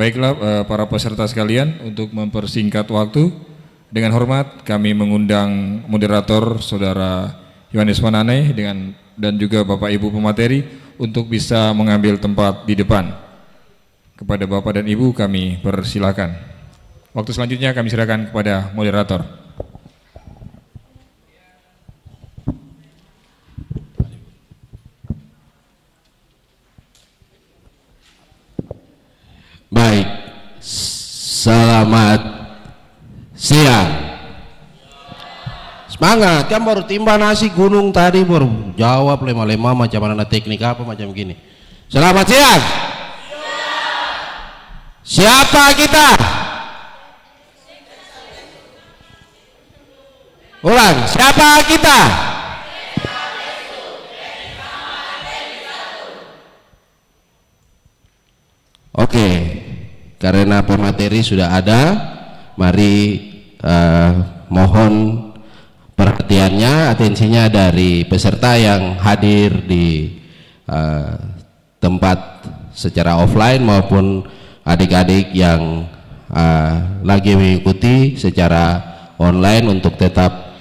Baiklah para peserta sekalian, untuk mempersingkat waktu, dengan hormat kami mengundang moderator Saudara Yohanes Manane dan juga Bapak Ibu pemateri untuk bisa mengambil tempat di depan. Kepada Bapak dan Ibu kami persilakan. Waktu selanjutnya kami silakan kepada moderator. Baik, selamat siang. Semangat, kan baru timba nasi gunung tadi, baru jawab lema-lema macam mana teknik apa macam gini. Selamat siang. Siapa kita? Ulang, siapa kita? Oke, karena pemateri sudah ada, mari mohon perhatiannya, atensinya dari peserta yang hadir di tempat secara offline maupun adik-adik yang lagi mengikuti secara online untuk tetap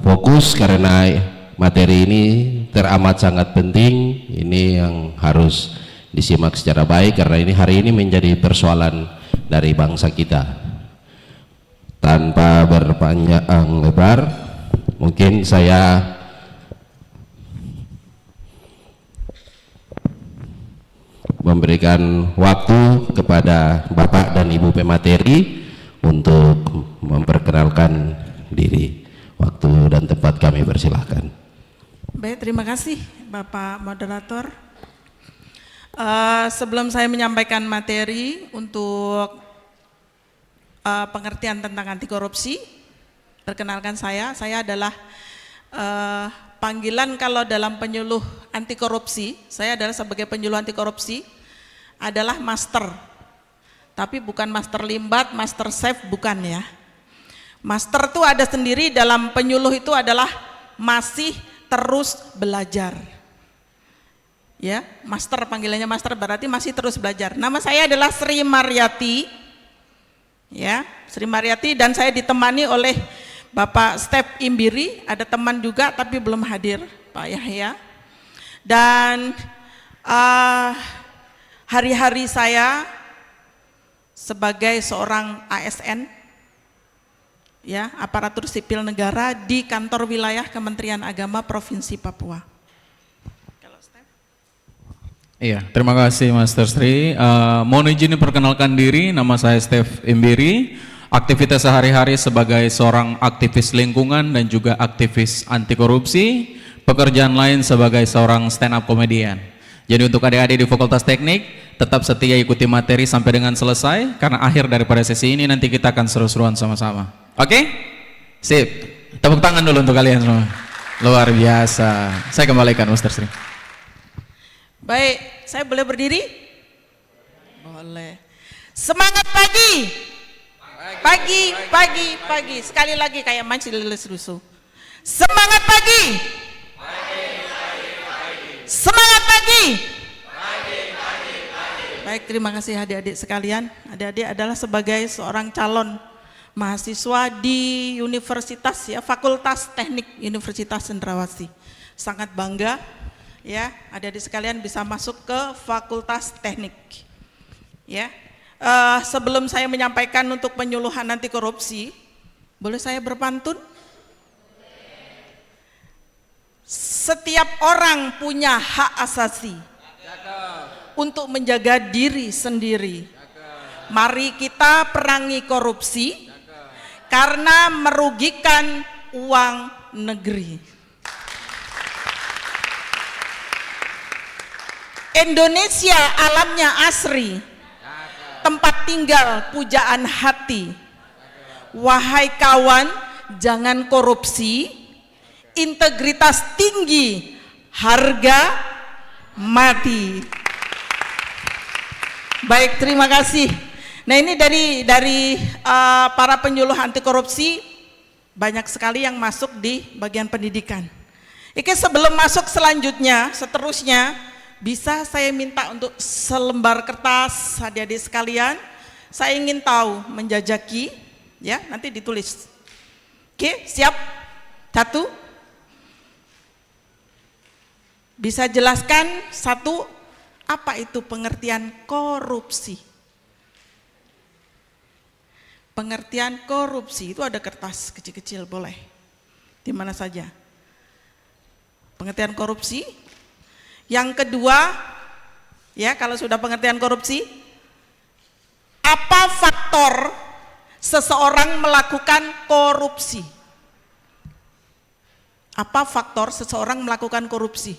fokus, karena materi ini teramat sangat penting. Ini yang harus disimak secara baik karena ini hari ini menjadi persoalan dari bangsa kita. Tanpa berpanjang lebar, mungkin saya memberikan waktu kepada Bapak dan Ibu pemateri untuk memperkenalkan diri. Waktu dan tempat kami persilahkan. Baik, terima kasih Bapak Moderator. Sebelum saya menyampaikan materi untuk pengertian tentang anti korupsi, perkenalkan saya adalah panggilan kalau dalam penyuluh anti korupsi, saya adalah sebagai penyuluh anti korupsi adalah master, tapi bukan master limbat, master chef, bukan ya. Master itu ada sendiri, dalam penyuluh itu adalah masih terus belajar. Ya, master, panggilannya master berarti masih terus belajar. Nama saya adalah Sri Mariati, ya, Sri Mariati, dan saya ditemani oleh Bapak Stef Imbiri, ada teman juga tapi belum hadir, Pak Yahya. Dan hari-hari saya sebagai seorang ASN, ya, aparatur sipil negara di kantor wilayah Kementerian Agama Provinsi Papua. Iya, terima kasih Master Sri. Mohon izin perkenalkan diri, nama saya Stef Imbiri. Aktivitas sehari-hari sebagai seorang aktivis lingkungan dan juga aktivis anti korupsi. Pekerjaan lain sebagai seorang stand up comedian. Jadi untuk adik-adik di Fakultas Teknik, tetap setia ikuti materi sampai dengan selesai, karena akhir daripada sesi ini nanti kita akan seru-seruan sama-sama. Oke? Sip. Tepuk tangan dulu untuk kalian semua. Luar biasa. Saya kembalikan Master Sri. Baik, saya boleh berdiri? Boleh. Semangat pagi. Pagi. Sekali lagi kayak mancing lilis rusuh. Semangat pagi. Semangat pagi. Baik, terima kasih adik-adik sekalian. Adik-adik adalah sebagai seorang calon mahasiswa di universitas, ya, Fakultas Teknik Universitas Cendrawasih. Sangat bangga, ya, adik-adik sekalian bisa masuk ke Fakultas Teknik. Ya, sebelum saya menyampaikan untuk penyuluhan anti korupsi, boleh saya berpantun? Setiap orang punya hak asasi untuk menjaga diri sendiri. Mari kita perangi korupsi karena merugikan uang negeri. Indonesia alamnya asri, tempat tinggal pujaan hati. Wahai kawan, jangan korupsi, integritas tinggi, harga mati. Baik, terima kasih. Nah, ini dari para penyuluh anti korupsi banyak sekali yang masuk di bagian pendidikan. Oke, sebelum masuk selanjutnya, seterusnya bisa saya minta untuk selembar kertas adik-adik sekalian. Saya ingin tahu menjajaki, ya, nanti ditulis. Oke, siap? Satu. Bisa jelaskan satu, apa itu pengertian korupsi? Pengertian korupsi itu ada kertas kecil-kecil, boleh. Di mana saja. Pengertian korupsi. Yang kedua, ya, kalau sudah pengertian korupsi, apa faktor seseorang melakukan korupsi? Apa faktor seseorang melakukan korupsi?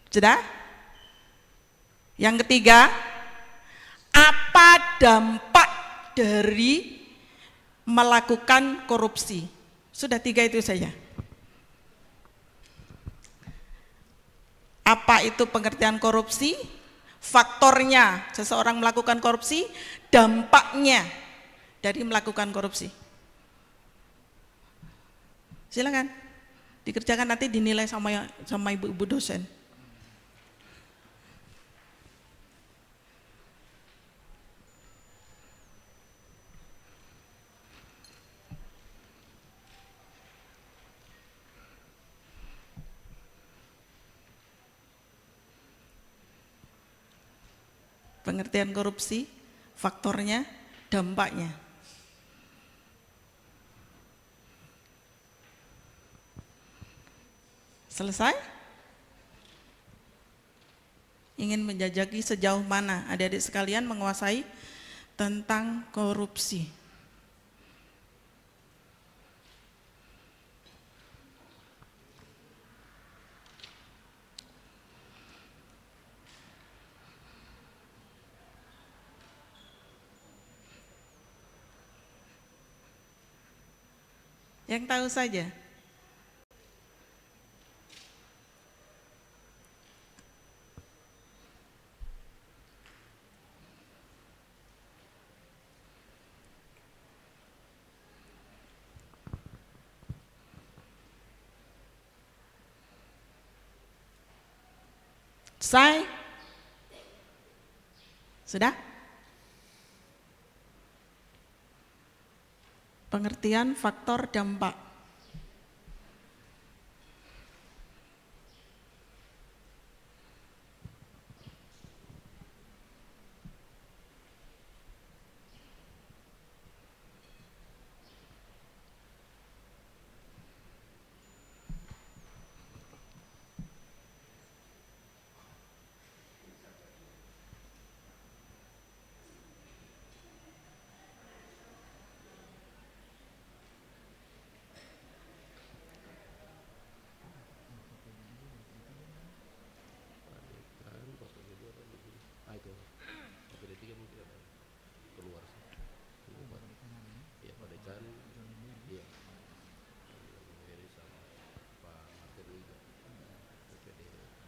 Sudah? Yang ketiga, apa dampak dari melakukan korupsi? Sudah 3 itu saja. Apa itu pengertian korupsi? Faktornya seseorang melakukan korupsi, dampaknya dari melakukan korupsi. Silakan dikerjakan, nanti dinilai sama ibu-ibu dosen. Pengertian korupsi, faktornya, dampaknya. Selesai? Ingin menjajaki sejauh mana adik-adik sekalian menguasai tentang korupsi? Yang tahu saja. Selesai? Sudah? Pengertian faktor dampak.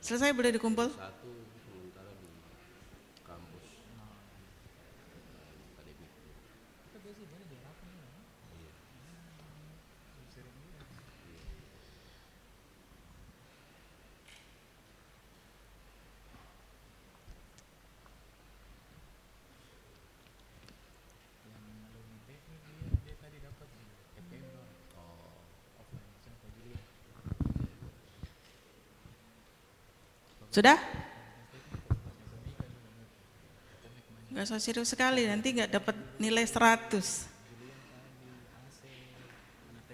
Selesai, boleh dikumpul? Sudah? Nggak usah serius sekali, nanti nggak dapat nilai 100.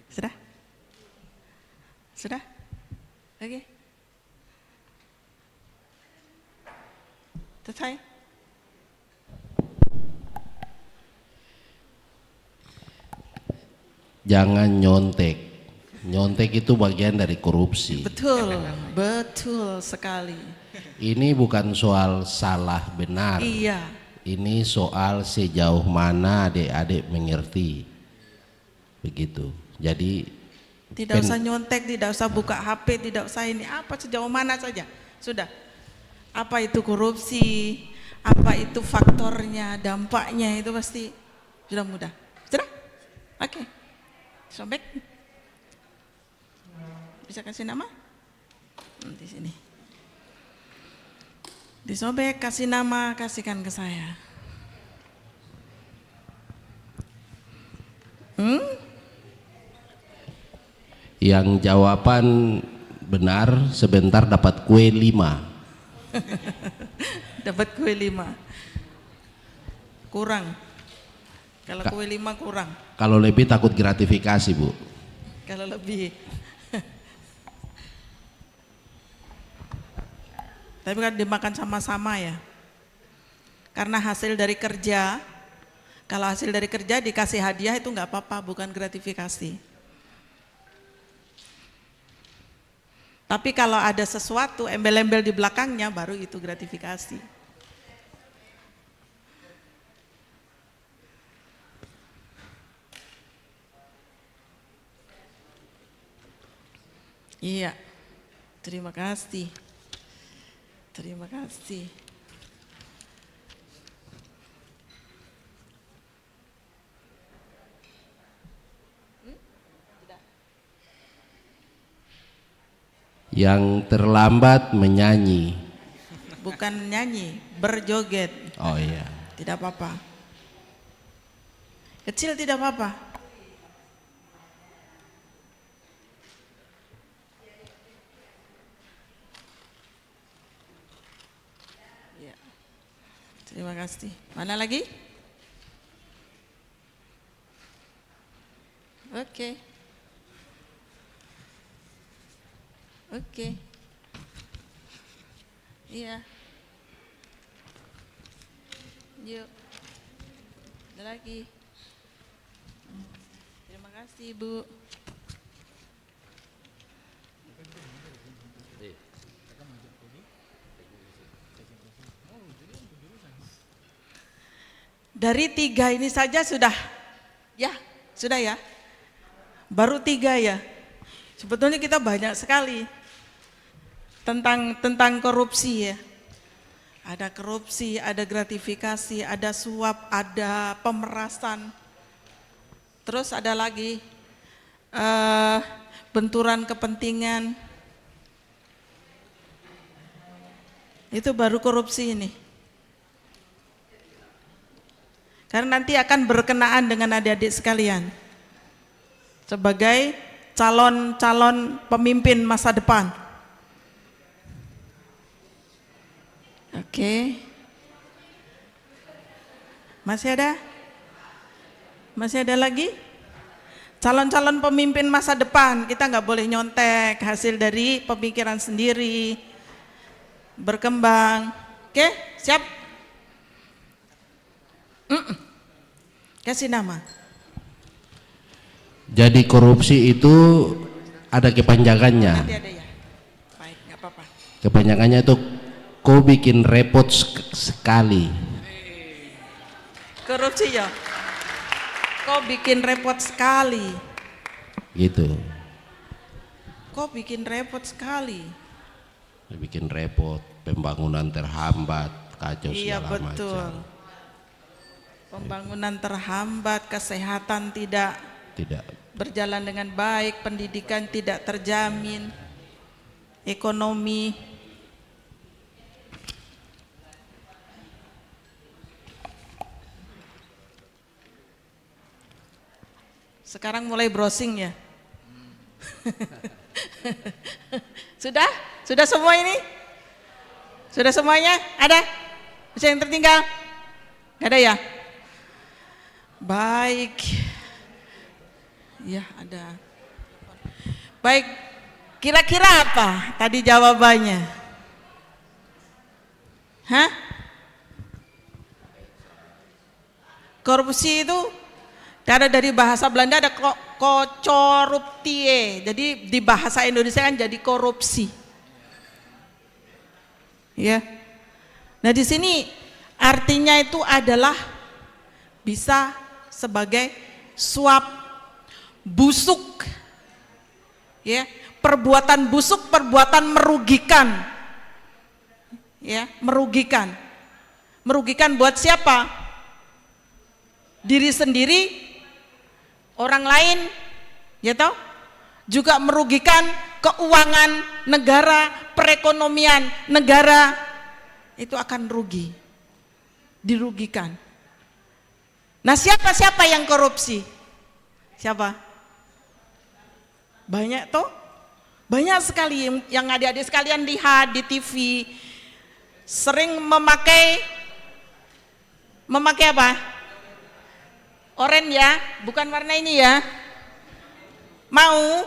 Sudah? Sudah? Oke. Selesai? Jangan nyontek. Nyontek itu bagian dari korupsi. Betul, betul sekali. Ini bukan soal salah benar. Iya. Ini soal sejauh mana adik-adik mengerti. Begitu. Jadi tidak usah nyontek, tidak usah buka HP, tidak usah ini, apa sejauh mana saja. Sudah. Apa itu korupsi? Apa itu faktornya, dampaknya, itu pasti sudah mudah. Sudah? Oke. Sobek. bisa kasih nama? Di sini. Disobek, kasih nama, kasihkan ke saya. Yang jawaban benar sebentar dapat kue 5. Dapat kue 5. Kurang. Kalau kue 5 kurang. Kalau lebih takut gratifikasi, Bu. Kalau lebih. Tapi kan dimakan sama-sama ya. Karena hasil dari kerja, kalau hasil dari kerja dikasih hadiah itu nggak apa-apa, bukan gratifikasi. Tapi kalau ada sesuatu embel-embel di belakangnya baru itu gratifikasi. Iya. Terima kasih. Terima kasih. Yang terlambat menyanyi. Bukan nyanyi, berjoget. Oh iya. Tidak apa-apa. Kecil tidak apa-apa. Ya. Terima kasih. Mana lagi? Oke. Oke. Iya. Yuk. Ada lagi. Terima kasih, Bu. Dari 3 ini saja sudah. Ya, sudah ya. Baru 3 ya. Sebetulnya kita banyak sekali tentang korupsi ya. Ada korupsi, ada gratifikasi, ada suap, ada pemerasan. Terus ada lagi benturan kepentingan. Itu baru korupsi ini. Karena nanti akan berkenaan dengan adik-adik sekalian. Sebagai calon-calon pemimpin masa depan. Oke. Masih ada? Masih ada lagi? Calon-calon pemimpin masa depan, kita nggak boleh nyontek hasil dari pemikiran sendiri, berkembang. Oke, siap? Kasih nama. Jadi korupsi itu ada kepanjangannya. Nanti ada ya. Baik, nggak apa-apa. Kepanjangannya itu kau bikin repot sekali. Korupsi ya. Kok bikin repot sekali. Gitu. Kok bikin repot sekali. Bikin repot, pembangunan terhambat, kacau Iya segala betul. macam. Pembangunan terhambat, kesehatan tidak berjalan dengan baik, pendidikan tidak terjamin, ekonomi. Sekarang mulai browsing ya. Sudah? Sudah semua ini? Sudah semuanya? Ada? Bisa yang tertinggal? Gak ada ya? Baik. Ya ada. Baik. Kira-kira apa tadi jawabannya? Hah? Korupsi itu karena dari bahasa Belanda ada kocoruptie. Jadi di bahasa Indonesia kan jadi korupsi. Ya. Nah, di sini artinya itu adalah bisa sebagai suap busuk. Ya, perbuatan busuk, perbuatan merugikan. Ya, merugikan. Merugikan buat siapa? Diri sendiri, orang lain, ya toh, juga merugikan keuangan negara, perekonomian negara itu akan rugi, dirugikan. Nah, siapa yang korupsi? Siapa? Banyak toh? Banyak sekali yang adik-adik sekalian lihat di TV, sering memakai apa? Oranye ya, bukan warna ini ya. Mau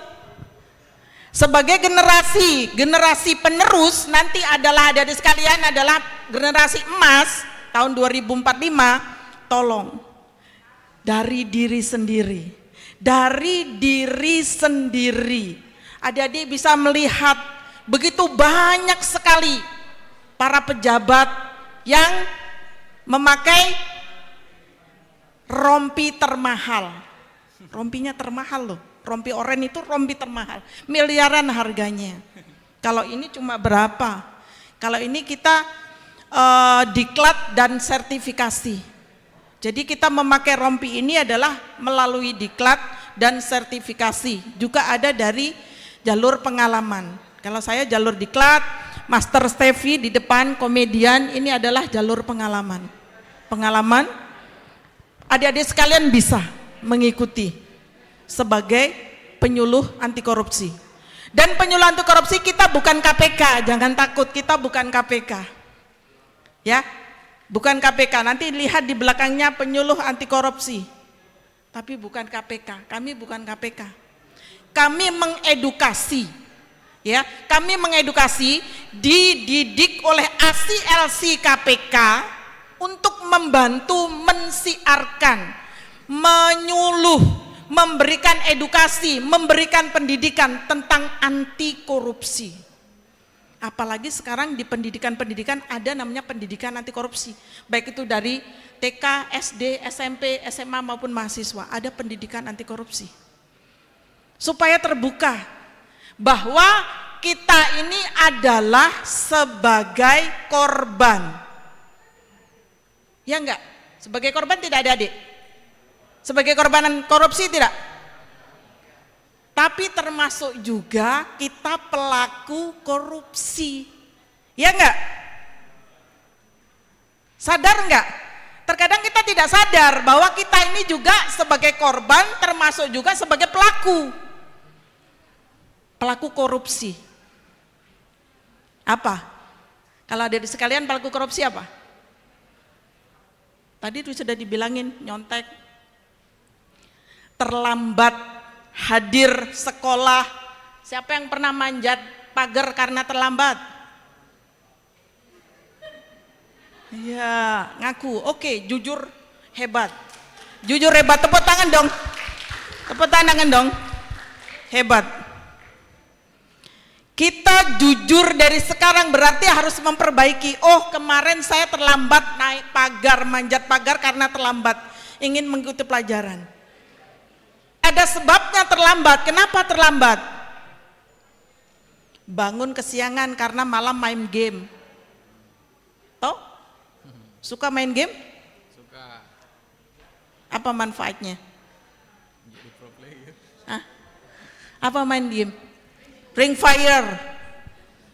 sebagai generasi penerus nanti adalah adik-adik sekalian adalah generasi emas tahun 2045. Tolong dari diri sendiri. Adik-adik bisa melihat begitu banyak sekali para pejabat yang memakai rompi termahal. Rompinya termahal loh. Rompi oranye itu rompi termahal. Miliaran harganya. Kalau ini cuma berapa? Kalau ini kita diklat dan sertifikasi. Jadi kita memakai rompi ini adalah melalui diklat dan sertifikasi. Juga ada dari jalur pengalaman. Kalau saya jalur diklat, Master Steffi di depan komedian, ini adalah jalur pengalaman. Pengalaman, adik-adik sekalian bisa mengikuti sebagai penyuluh anti korupsi. Dan penyuluh anti korupsi kita bukan KPK, jangan takut, kita bukan KPK. Ya, bukan KPK. Nanti lihat di belakangnya penyuluh anti korupsi. Tapi bukan KPK, kami bukan KPK. Kami mengedukasi. Ya, kami mengedukasi, dididik oleh ASI-LC KPK untuk membantu mensiarkan, menyuluh, memberikan edukasi, memberikan pendidikan tentang anti korupsi. Apalagi sekarang di pendidikan-pendidikan ada namanya pendidikan anti korupsi. Baik itu dari TK, SD, SMP, SMA maupun mahasiswa, ada pendidikan anti korupsi. Supaya terbuka bahwa kita ini adalah sebagai korban. Ya enggak? Sebagai korban tidak ada adik? Sebagai korbanan korupsi tidak? Tapi termasuk juga kita pelaku korupsi. Ya enggak? Sadar enggak? Terkadang kita tidak sadar bahwa kita ini juga sebagai korban termasuk juga sebagai pelaku. Pelaku korupsi. Apa? Kalau ada di sekalian pelaku korupsi apa? Tadi itu sudah dibilangin, nyontek, terlambat hadir sekolah. Siapa yang pernah manjat pagar karena terlambat? Ya, ngaku. Oke, jujur hebat. Jujur hebat, tepuk tangan dong. Tepuk tangan dong. Hebat. Kita jujur dari sekarang berarti harus memperbaiki. Oh, kemarin saya terlambat naik pagar, manjat pagar karena terlambat. Ingin mengikuti pelajaran. Ada sebabnya terlambat. Kenapa terlambat? Bangun kesiangan karena malam main game. Toh? Suka main game? Suka. Apa manfaatnya? Jadi pro player. Hah? Apa main game? Ring fire.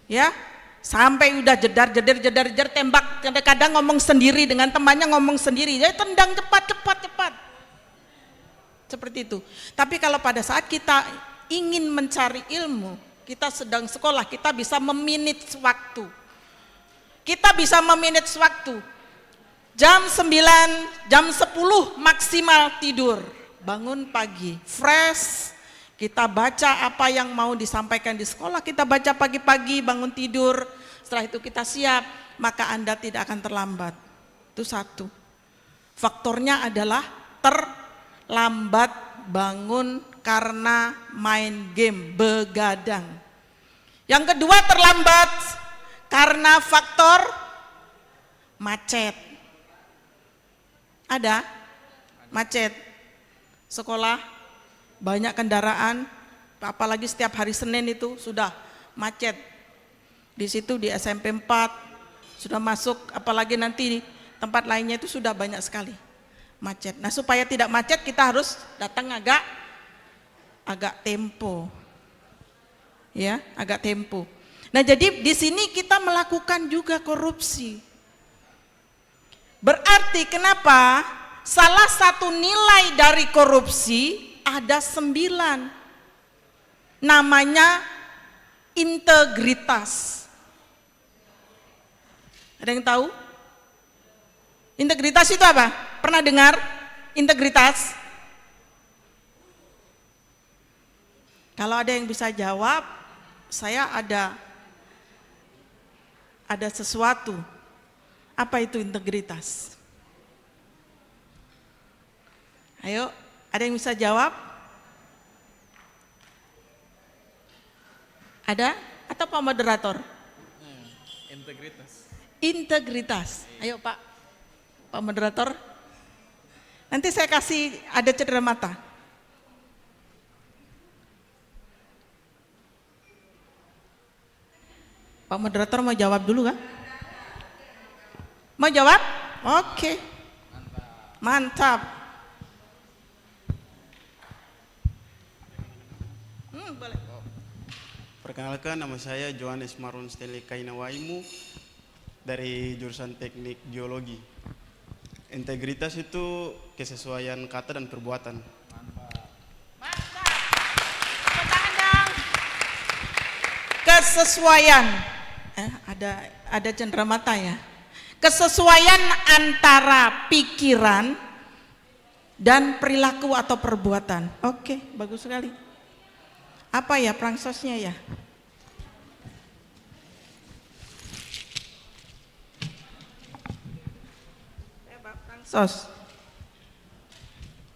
Ya, sampai udah jedar tembak, kadang-kadang ngomong sendiri dengan temannya, ngomong sendiri. Jadi tendang cepat. Seperti itu. Tapi kalau pada saat kita ingin mencari ilmu, kita sedang sekolah, kita bisa memanage waktu. Kita bisa memanage waktu. Jam 9, jam 10 maksimal tidur. Bangun pagi, fresh. Kita baca apa yang mau disampaikan di sekolah, kita baca pagi-pagi, bangun tidur. Setelah itu kita siap, maka Anda tidak akan terlambat. Itu satu. Faktornya adalah terlambat bangun karena main game, begadang. Yang kedua terlambat karena faktor macet. Ada macet. Sekolah banyak kendaraan, apalagi setiap hari Senin itu sudah macet. Di situ di SMP 4 sudah masuk, apalagi nanti di tempat lainnya itu sudah banyak sekali macet. Nah, supaya tidak macet kita harus datang agak tempo. ya, agak tempo. Nah, jadi di sini kita melakukan juga korupsi. Berarti kenapa salah satu nilai dari korupsi ada 9. Namanya integritas. Ada yang tahu? Integritas itu apa? Pernah dengar integritas? Kalau ada yang bisa jawab, saya ada sesuatu. Apa itu integritas? Ayo, ada yang bisa jawab? Ada? Atau Pak Moderator? Integritas. Ayo Pak Moderator. Nanti saya kasih ada cedera mata. Pak Moderator mau jawab dulu kan? Mau jawab? Oke. Mantap. Boleh. Perkenalkan, nama saya Johannes Marun Steli Kainawaimu dari jurusan Teknik Geologi. Integritas itu kesesuaian kata dan perbuatan. Mantap. Tepuk tangan dong. Kesesuaian. Ada cendera mata ya. Kesesuaian antara pikiran dan perilaku atau perbuatan. Oke, bagus sekali. Apa ya prangsosnya ya? Prangsos.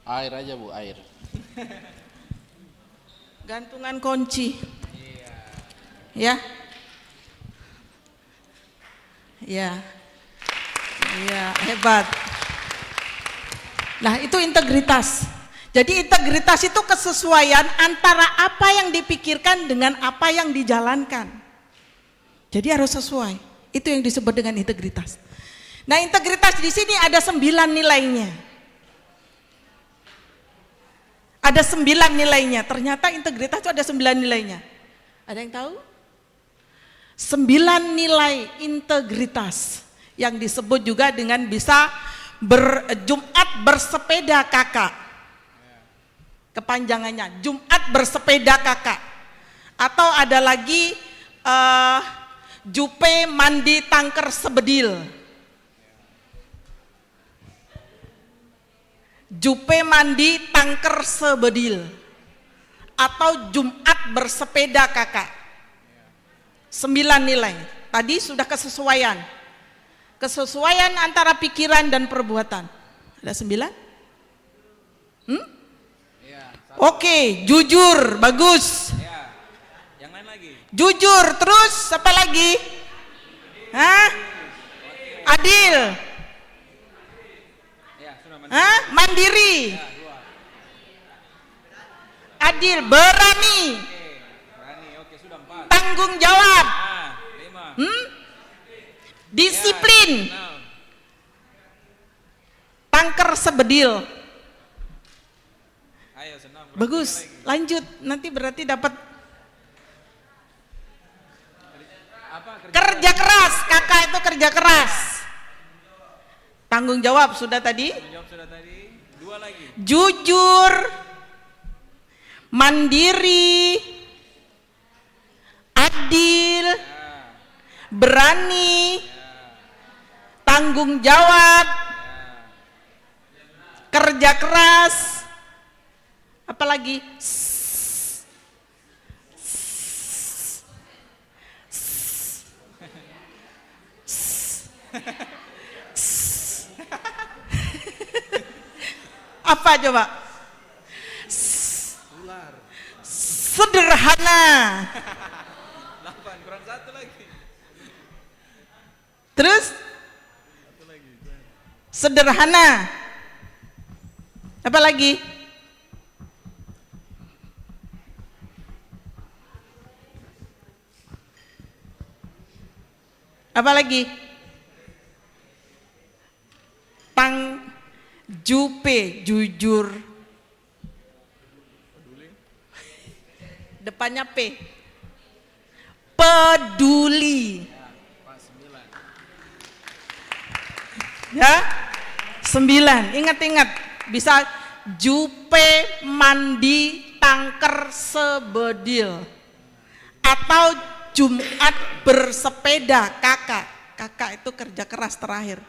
Air aja Bu, air. Gantungan kunci. Ya. Ya. Ya, hebat. Nah, itu integritas. Jadi integritas itu kesesuaian antara apa yang dipikirkan dengan apa yang dijalankan. Jadi harus sesuai. Itu yang disebut dengan integritas. Nah, integritas di sini ada 9 nilainya. Ada 9 nilainya. Ternyata integritas itu ada 9 nilainya. Ada yang tahu? 9 nilai integritas yang disebut juga dengan bisa Jumat bersepeda kakak. Kepanjangannya Jumat bersepeda kakak. Atau ada lagi Jupe mandi tangker sebedil. Jupe mandi tangker sebedil. Atau Jumat bersepeda kakak. 9 nilai. Tadi sudah kesesuaian. Kesesuaian antara pikiran dan perbuatan. Ada 9? Oke, jujur, bagus. Yang lain lagi. Jujur, terus apa lagi? Hah? Adil. Hah? Mandiri. Adil, berani. Tanggung jawab. Disiplin. Tangker sebedil. Bagus, lanjut. Nanti berarti dapat kerja keras. Kakak itu kerja keras. Tanggung jawab sudah tadi. Dua lagi. Jujur, mandiri, adil, berani, tanggung jawab, kerja keras. Apalagi? Apa coba? Sederhana. 8 kurang 1 lagi. Terus? Sederhana. Apa lagi? Apa lagi? Jupe, jujur. Depannya P. peduli. Ya, 9. Ingat-ingat, bisa jupe mandi tangker sebedil, atau Jumat bersepeda kakak. Kakak itu kerja keras terakhir.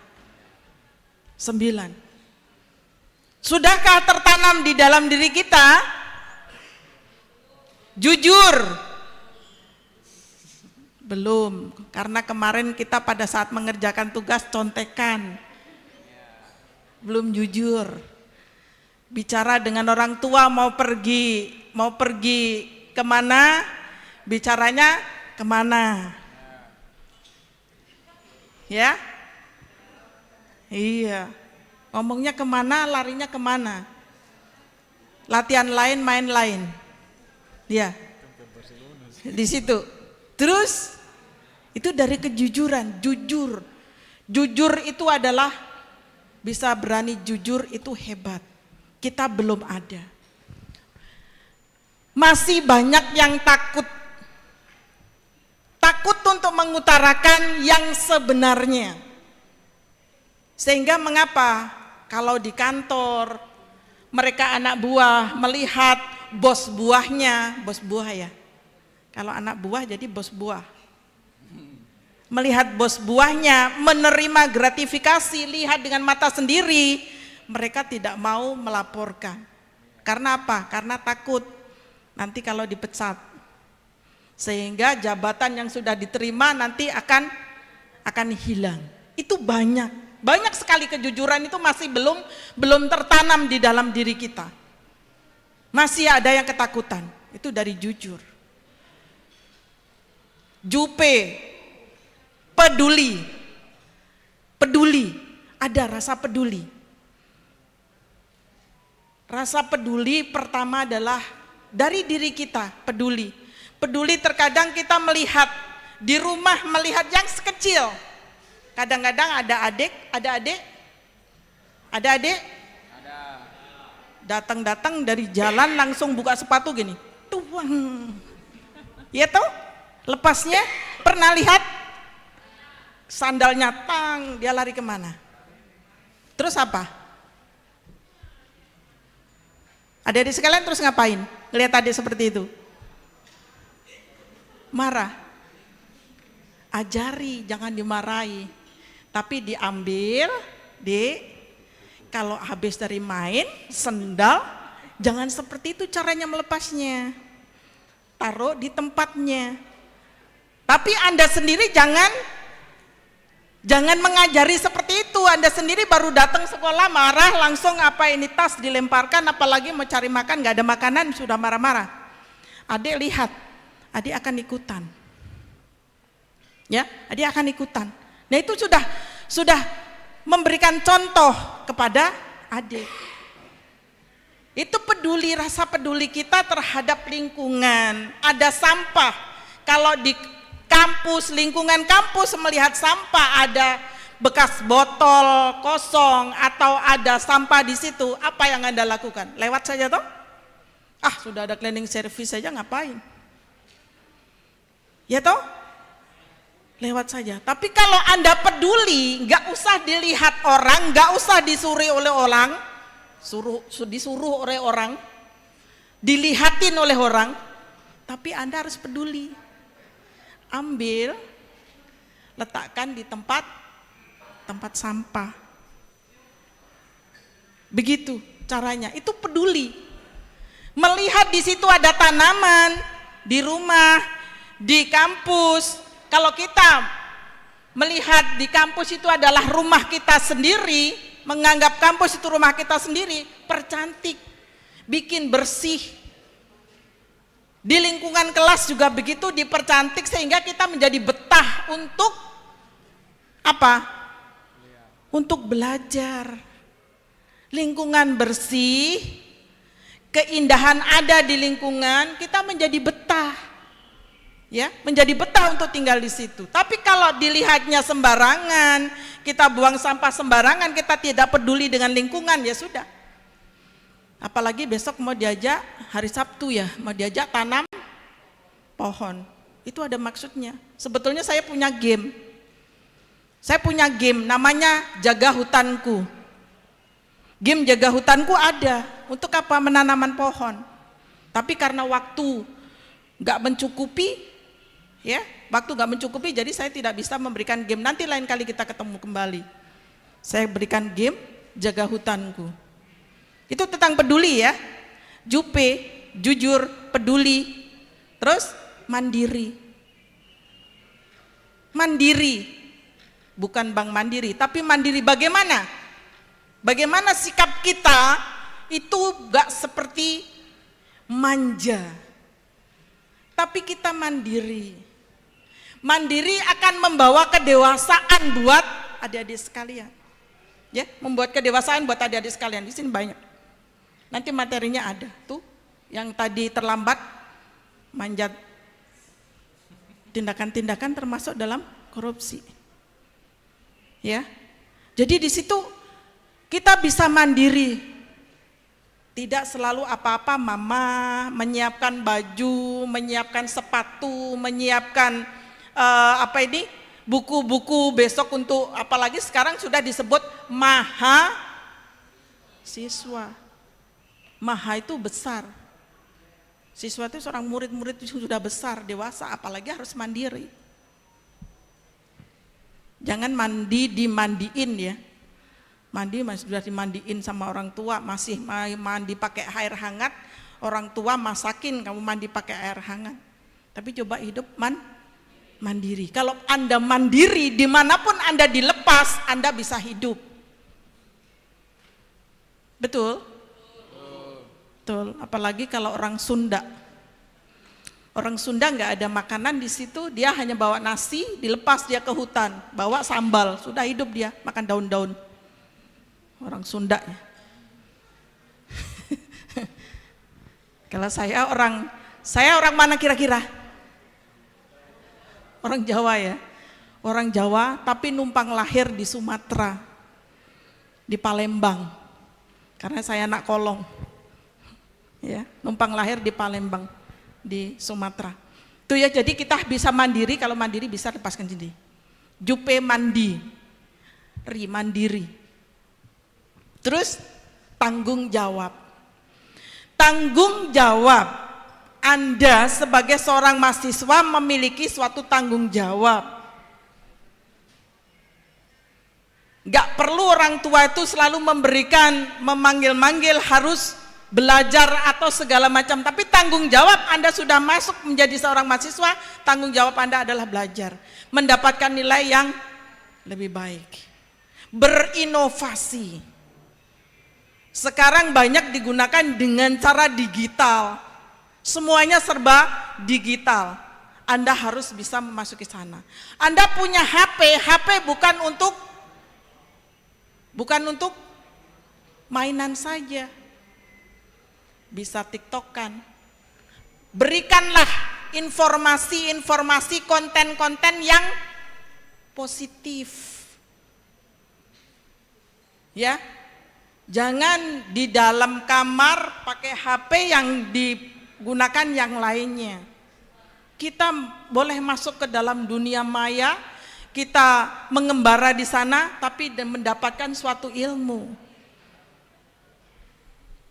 9. Sudahkah tertanam di dalam diri kita? Jujur. Belum, karena kemarin kita pada saat mengerjakan tugas contekan. Belum jujur. Bicara dengan orang tua mau pergi kemana, bicaranya kemana? Ya? Iya. Ngomongnya kemana, larinya kemana? Latihan lain, main lain. Ya. Di situ. Terus itu dari kejujuran, jujur. Jujur itu adalah bisa berani jujur itu hebat. Kita belum ada. Masih banyak yang takut. Takut untuk mengutarakan yang sebenarnya. Sehingga mengapa kalau di kantor mereka anak buah melihat bos buahnya, bos buah ya. Kalau anak buah jadi bos buah. Melihat bos buahnya menerima gratifikasi, lihat dengan mata sendiri, mereka tidak mau melaporkan. Karena apa? Karena takut nanti kalau dipecat. Sehingga jabatan yang sudah diterima nanti akan hilang. Itu banyak sekali kejujuran itu masih belum tertanam di dalam diri kita. Masih ada yang ketakutan. Itu dari jujur. Jupe, peduli, ada rasa peduli. Rasa peduli pertama adalah dari diri kita, peduli. Peduli terkadang kita melihat di rumah, melihat yang sekecil. Kadang-kadang ada adik. Datang dari jalan langsung buka sepatu gini, tuang. Ya toh? Lepasnya pernah lihat sandalnya tang, dia lari kemana? Terus apa? Adik-adik sekalian terus ngapain? Lihat adik seperti itu. Marah. Ajari, jangan dimarahi. Tapi diambil, kalau habis dari main, sendal, jangan seperti itu caranya melepasnya. Taruh di tempatnya. Tapi Anda sendiri jangan mengajari seperti itu. Anda sendiri baru datang sekolah marah, langsung apa ini tas dilemparkan, apalagi mau cari makan, nggak ada makanan sudah marah-marah. Adik lihat, adik akan ikutan. Ya, adik akan ikutan. Nah itu sudah memberikan contoh kepada adik. Itu peduli, rasa peduli kita terhadap lingkungan. Ada sampah. Kalau di kampus, lingkungan kampus melihat sampah, ada bekas botol kosong atau ada sampah di situ, apa yang Anda lakukan? Lewat saja toh? Sudah ada cleaning service saja, ngapain? Ya toh? Lewat saja. Tapi kalau Anda peduli, nggak usah dilihat orang, nggak usah disuruh oleh orang, disuruh oleh orang, dilihatin oleh orang, tapi Anda harus peduli. Ambil, letakkan di tempat sampah. Begitu caranya. Itu peduli. Melihat di situ ada tanaman di rumah, di kampus. Kalau kita melihat di kampus itu adalah rumah kita sendiri, menganggap kampus itu rumah kita sendiri, percantik, bikin bersih. Di lingkungan kelas juga begitu, dipercantik sehingga kita menjadi betah untuk apa? Untuk belajar. Lingkungan bersih, keindahan ada di lingkungan, kita menjadi betah. Ya, menjadi betah untuk tinggal di situ. Tapi kalau dilihatnya sembarangan, kita buang sampah sembarangan, kita tidak peduli dengan lingkungan, ya sudah. Apalagi besok mau diajak hari Sabtu ya, mau diajak tanam pohon. Itu ada maksudnya. Sebetulnya saya punya game. Saya punya game namanya Jaga Hutanku. Game Jaga Hutanku ada. Untuk apa? Menanaman pohon. Tapi karena waktu nggak mencukupi, ya, waktu nggak mencukupi, jadi saya tidak bisa memberikan game. Nanti lain kali kita ketemu kembali. Saya berikan game Jaga Hutanku. Itu tentang peduli ya. Jupe, jujur, peduli, terus mandiri. Mandiri, bukan Bank Mandiri, tapi mandiri bagaimana? Bagaimana sikap kita itu gak seperti manja, tapi kita mandiri. Mandiri akan membawa kedewasaan buat adik-adik sekalian. Ya, membuat kedewasaan buat adik-adik sekalian. Di sini banyak. Nanti materinya ada tuh, yang tadi terlambat manjat, tindakan-tindakan termasuk dalam korupsi. Ya. Jadi di situ kita bisa mandiri. Tidak selalu apa-apa mama menyiapkan baju, menyiapkan sepatu, menyiapkan buku-buku besok untuk, apalagi sekarang sudah disebut maha siswa. Maha itu besar. Siswa itu seorang murid-murid itu sudah besar, dewasa, apalagi harus mandiri. Jangan mandi dimandiin ya. Mandi masih sudah dimandiin sama orang tua, masih mandi pakai air hangat, orang tua masakin kamu mandi pakai air hangat. Tapi coba hidup mandiri. Kalau Anda mandiri, dimanapun Anda dilepas, Anda bisa hidup. Betul? Betul, apalagi kalau orang Sunda. Orang Sunda nggak ada makanan di situ, dia hanya bawa nasi, dilepas dia ke hutan, bawa sambal, sudah hidup dia makan daun-daun. Orang Sunda ya. Kalau saya orang mana kira-kira? Orang Jawa ya. Orang Jawa tapi numpang lahir di Sumatera, di Palembang. Karena saya anak kolong. Ya, numpang lahir di Palembang, di Sumatera. Itu ya, jadi kita bisa mandiri, kalau mandiri bisa lepaskan diri. Jupe mandi, mandiri. Terus tanggung jawab. Tanggung jawab. Anda sebagai seorang mahasiswa memiliki suatu tanggung jawab. Gak perlu orang tua itu selalu memberikan, memanggil-manggil harus belajar atau segala macam, tapi tanggung jawab Anda sudah masuk menjadi seorang mahasiswa, tanggung jawab Anda adalah belajar, mendapatkan nilai yang lebih baik, berinovasi. Sekarang banyak digunakan dengan cara digital, semuanya serba digital. Anda harus bisa memasuki sana. Anda punya HP bukan untuk mainan saja. Bisa TikTok-kan. Berikanlah informasi-informasi, konten-konten yang positif. Ya. Jangan di dalam kamar pakai HP yang digunakan yang lainnya. Kita boleh masuk ke dalam dunia maya, kita mengembara di sana tapi mendapatkan suatu ilmu.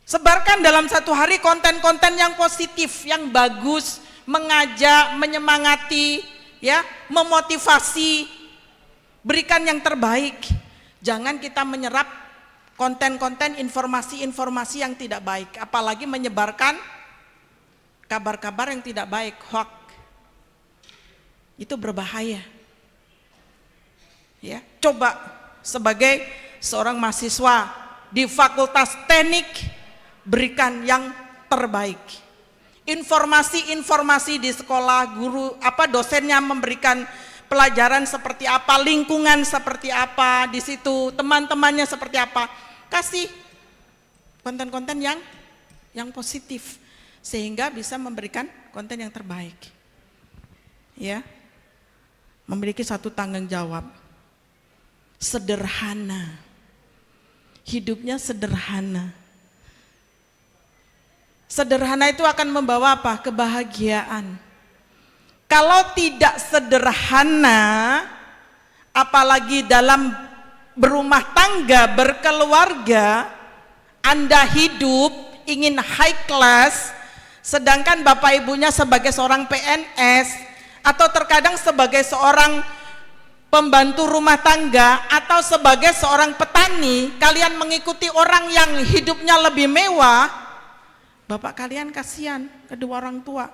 Sebarkan dalam satu hari konten-konten yang positif, yang bagus, mengajak, menyemangati, ya, memotivasi, berikan yang terbaik. Jangan kita menyerap konten-konten, informasi-informasi yang tidak baik, apalagi menyebarkan kabar-kabar yang tidak baik, hoax. Itu berbahaya. Ya, coba sebagai seorang mahasiswa di Fakultas Teknik, berikan yang terbaik. Informasi-informasi di sekolah, guru dosennya memberikan pelajaran seperti apa, lingkungan seperti apa di situ, teman-temannya seperti apa. Kasih konten-konten yang positif sehingga bisa memberikan konten yang terbaik. Ya. Memiliki satu tanggung jawab. Sederhana. Hidupnya sederhana. Sederhana itu akan membawa apa? Kebahagiaan. Kalau tidak sederhana, apalagi dalam berumah tangga, berkeluarga, Anda hidup ingin high class, sedangkan bapak ibunya sebagai seorang PNS, atau terkadang sebagai seorang pembantu rumah tangga, atau sebagai seorang petani, kalian mengikuti orang yang hidupnya lebih mewah, bapak kalian kasihan kedua orang tua.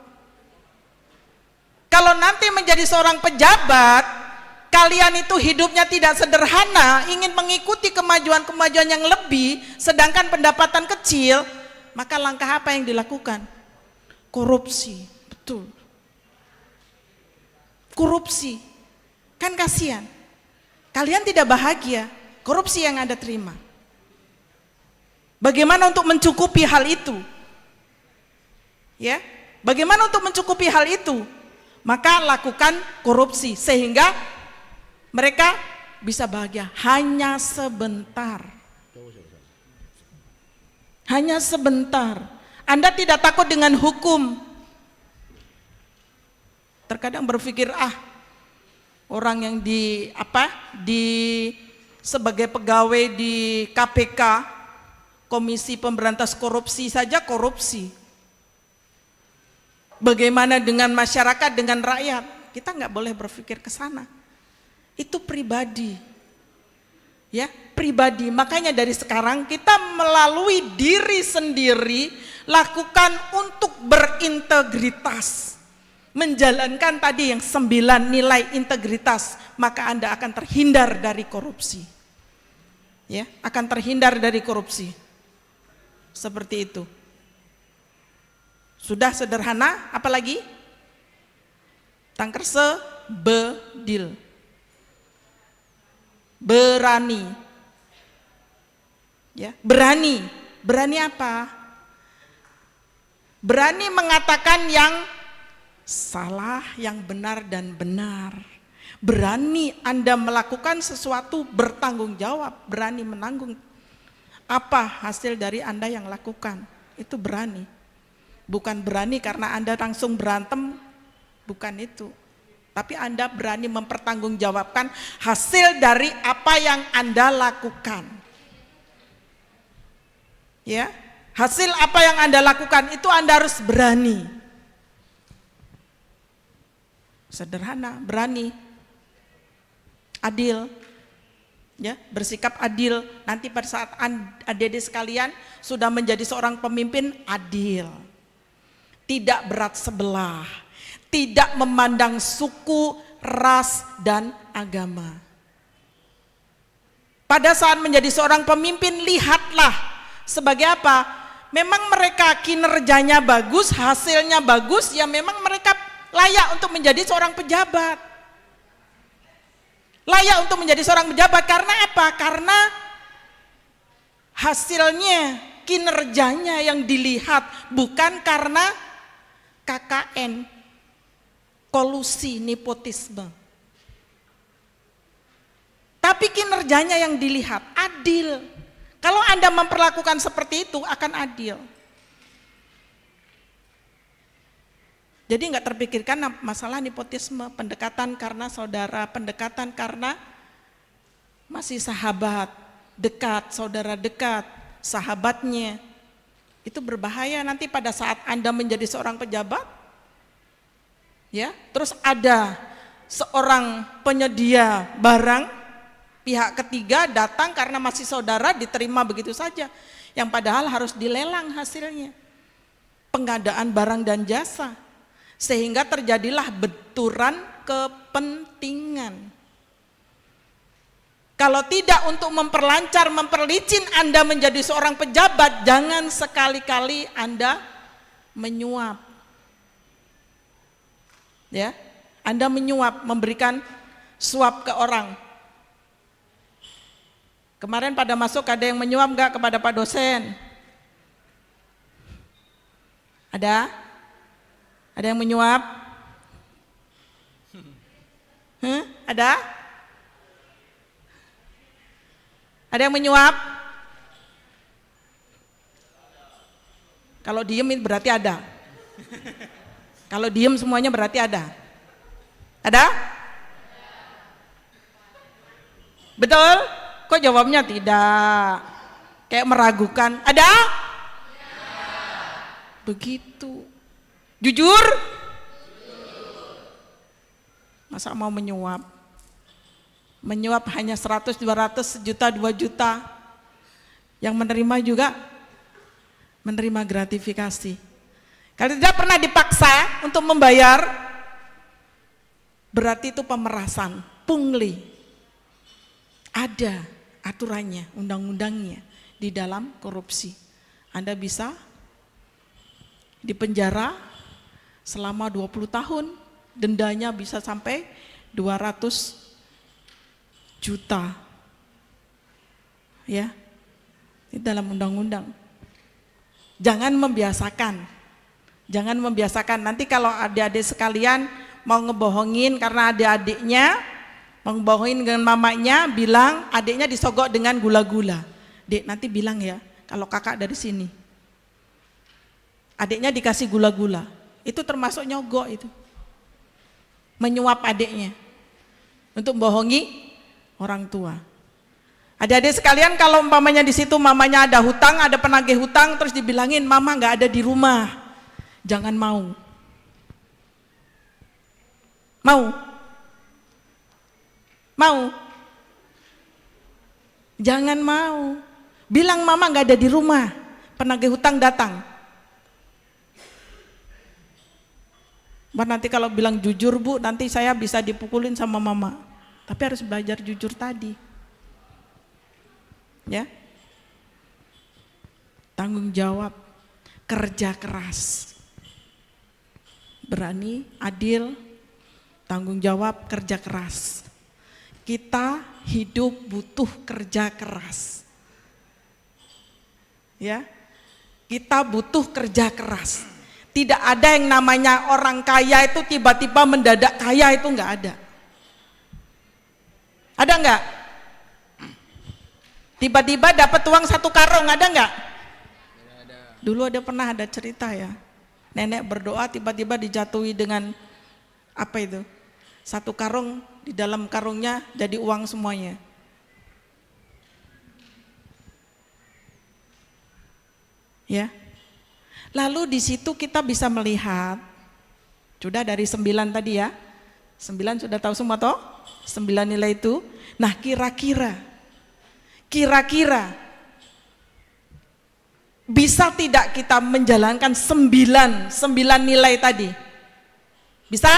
Kalau nanti menjadi seorang pejabat, kalian itu hidupnya tidak sederhana, ingin mengikuti kemajuan-kemajuan yang lebih, sedangkan pendapatan kecil, maka langkah apa yang dilakukan? Korupsi, betul. Korupsi, kan kasihan. Kalian tidak bahagia, korupsi yang Anda terima. Bagaimana untuk mencukupi hal itu? Ya, bagaimana untuk mencukupi hal itu? Maka lakukan korupsi sehingga mereka bisa bahagia hanya sebentar. Hanya sebentar. Anda tidak takut dengan hukum. Terkadang berpikir, orang yang sebagai pegawai di KPK, Komisi Pemberantas Korupsi saja korupsi. Bagaimana dengan masyarakat, dengan rakyat? Kita nggak boleh berpikir ke sana. Itu pribadi, ya, pribadi. Makanya dari sekarang kita melalui diri sendiri lakukan untuk berintegritas, menjalankan tadi yang 9 nilai integritas, maka Anda akan terhindar dari korupsi, ya, akan terhindar dari korupsi. Seperti itu. Sudah sederhana, apalagi? Tangkerse, bedil. Berani. Ya, berani. Berani apa? Berani mengatakan yang salah, yang benar dan benar. Berani Anda melakukan sesuatu bertanggung jawab, berani menanggung apa hasil dari Anda yang lakukan. Itu berani. Bukan berani karena Anda langsung berantem, bukan itu. Tapi Anda berani mempertanggungjawabkan hasil dari apa yang Anda lakukan. Ya, hasil apa yang Anda lakukan itu Anda harus berani. Sederhana, berani. Adil. Ya, bersikap adil. Nanti pada saat adik-adik sekalian sudah menjadi seorang pemimpin, adil. Tidak berat sebelah, tidak memandang suku, ras, dan agama. Pada saat menjadi seorang pemimpin, lihatlah sebagai apa? Memang mereka kinerjanya bagus, hasilnya bagus, ya memang mereka layak untuk menjadi seorang pejabat. Layak untuk menjadi seorang pejabat karena apa? Karena hasilnya, kinerjanya yang dilihat, bukan karena KKN, kolusi, nepotisme. Tapi kinerjanya yang dilihat, adil. Kalau Anda memperlakukan seperti itu, akan adil. Jadi nggak terpikirkan masalah nepotisme, pendekatan karena saudara, pendekatan karena masih sahabat, dekat, saudara dekat, sahabatnya. Itu berbahaya nanti pada saat Anda menjadi seorang pejabat, ya, terus ada seorang penyedia barang, pihak ketiga datang karena masih saudara diterima begitu saja, yang padahal harus dilelang hasilnya, pengadaan barang dan jasa, sehingga terjadilah benturan kepentingan. Kalau tidak untuk memperlancar, memperlicin Anda menjadi seorang pejabat, jangan sekali-kali Anda menyuap. Ya, Anda menyuap, memberikan suap ke orang. Kemarin pada masuk ada yang menyuap enggak kepada Pak dosen? Ada? Ada yang menyuap? Ada? Ada yang menyuap? Kalau diem berarti ada. Kalau diem semuanya berarti ada. Ada? Betul? Kok jawabnya tidak? Kayak meragukan. Ada? Begitu. Jujur? Masa mau menyuap? Menyuap hanya 100, 200, sejuta, 2 juta. Yang menerima juga menerima gratifikasi. Kalau tidak pernah dipaksa untuk membayar, berarti itu pemerasan, pungli. Ada aturannya, undang-undangnya di dalam korupsi. Anda bisa dipenjara selama 20 tahun, dendanya bisa sampai 200 juta. Ya. Ini dalam undang-undang. Jangan membiasakan. Jangan membiasakan. Nanti kalau adik-adik sekalian mau ngebohongin karena adik-adiknya, mau ngebohongin dengan mamanya, bilang adiknya disogok dengan gula-gula. Dek, nanti bilang ya, kalau kakak dari sini. Adiknya dikasih gula-gula. Itu termasuk nyogok itu. Menyuap adiknya. Untuk bohongi orang tua. Adik-adik sekalian, kalau umpamanya di situ mamanya ada hutang, ada penagih hutang, terus dibilangin mama nggak ada di rumah, jangan mau. Mau? Mau? Jangan mau. Bilang mama nggak ada di rumah, penagih hutang datang. Nanti kalau bilang jujur bu, nanti saya bisa dipukulin sama mama. Tapi harus belajar jujur tadi. Ya, tanggung jawab, kerja keras, berani, adil, tanggung jawab, kerja keras. Kita hidup butuh kerja keras. Ya, kita butuh kerja keras. Tidak ada yang namanya orang kaya itu tiba-tiba mendadak kaya, itu nggak ada. Ada nggak? Tiba-tiba dapat uang 1 karung, ada nggak? Dulu pernah ada cerita ya, nenek berdoa tiba-tiba dijatuhi dengan apa itu? 1 karung, di dalam karungnya jadi uang semuanya. Ya. Lalu di situ kita bisa melihat, sudah dari 9 tadi ya, 9 sudah tahu semua toh? 9 nilai itu. Nah kira-kira bisa tidak kita menjalankan 9 nilai tadi? Bisa?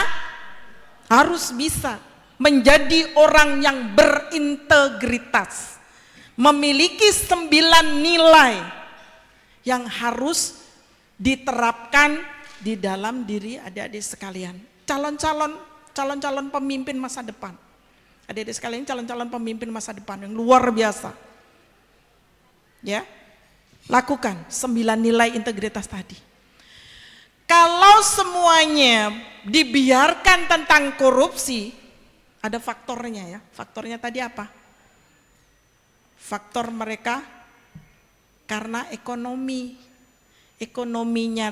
Harus bisa. Menjadi orang yang berintegritas, memiliki 9 nilai yang harus diterapkan di dalam diri adik-adik sekalian. Calon-calon pemimpin masa depan. Adik-adik sekalian, calon-calon pemimpin masa depan yang luar biasa. Ya, lakukan 9 nilai integritas tadi. Kalau semuanya dibiarkan tentang korupsi, ada faktornya ya. Faktornya tadi apa? Faktor mereka karena ekonominya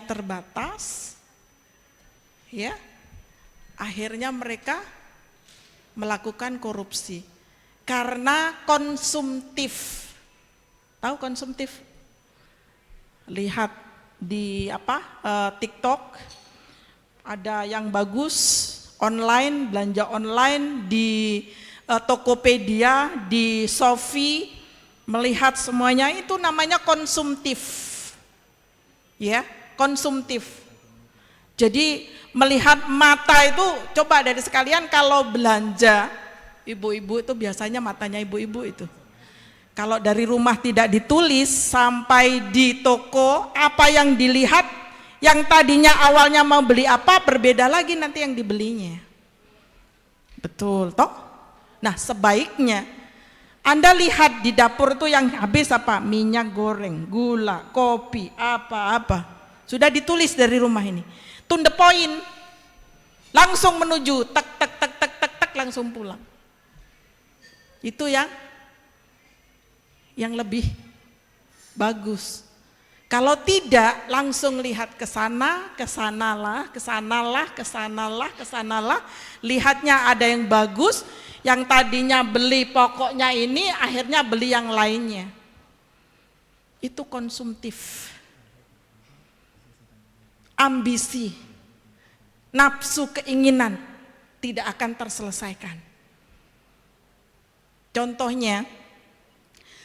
terbatas, ya, akhirnya mereka melakukan korupsi karena konsumtif. Tahu konsumtif? Lihat di TikTok, ada yang bagus online, belanja online di Tokopedia, di Shopee, melihat semuanya itu namanya konsumtif. Ya, konsumtif. Jadi melihat mata itu, coba dari sekalian kalau belanja, ibu-ibu itu biasanya matanya ibu-ibu itu. Kalau dari rumah tidak ditulis, sampai di toko apa yang dilihat, yang tadinya awalnya mau beli apa, berbeda lagi nanti yang dibelinya. Betul toh? Nah sebaiknya Anda lihat di dapur itu yang habis apa? Minyak goreng, gula, kopi, apa-apa. Sudah ditulis dari rumah ini. To the point, langsung menuju, tak, langsung pulang. Itu yang lebih bagus. Kalau tidak, langsung lihat ke sana, ke sanalah, ke sanalah, ke sanalah, ke sanalah. Lihatnya ada yang bagus, yang tadinya beli pokoknya ini, akhirnya beli yang lainnya. Itu konsumtif. Ambisi, nafsu, keinginan tidak akan terselesaikan. Contohnya,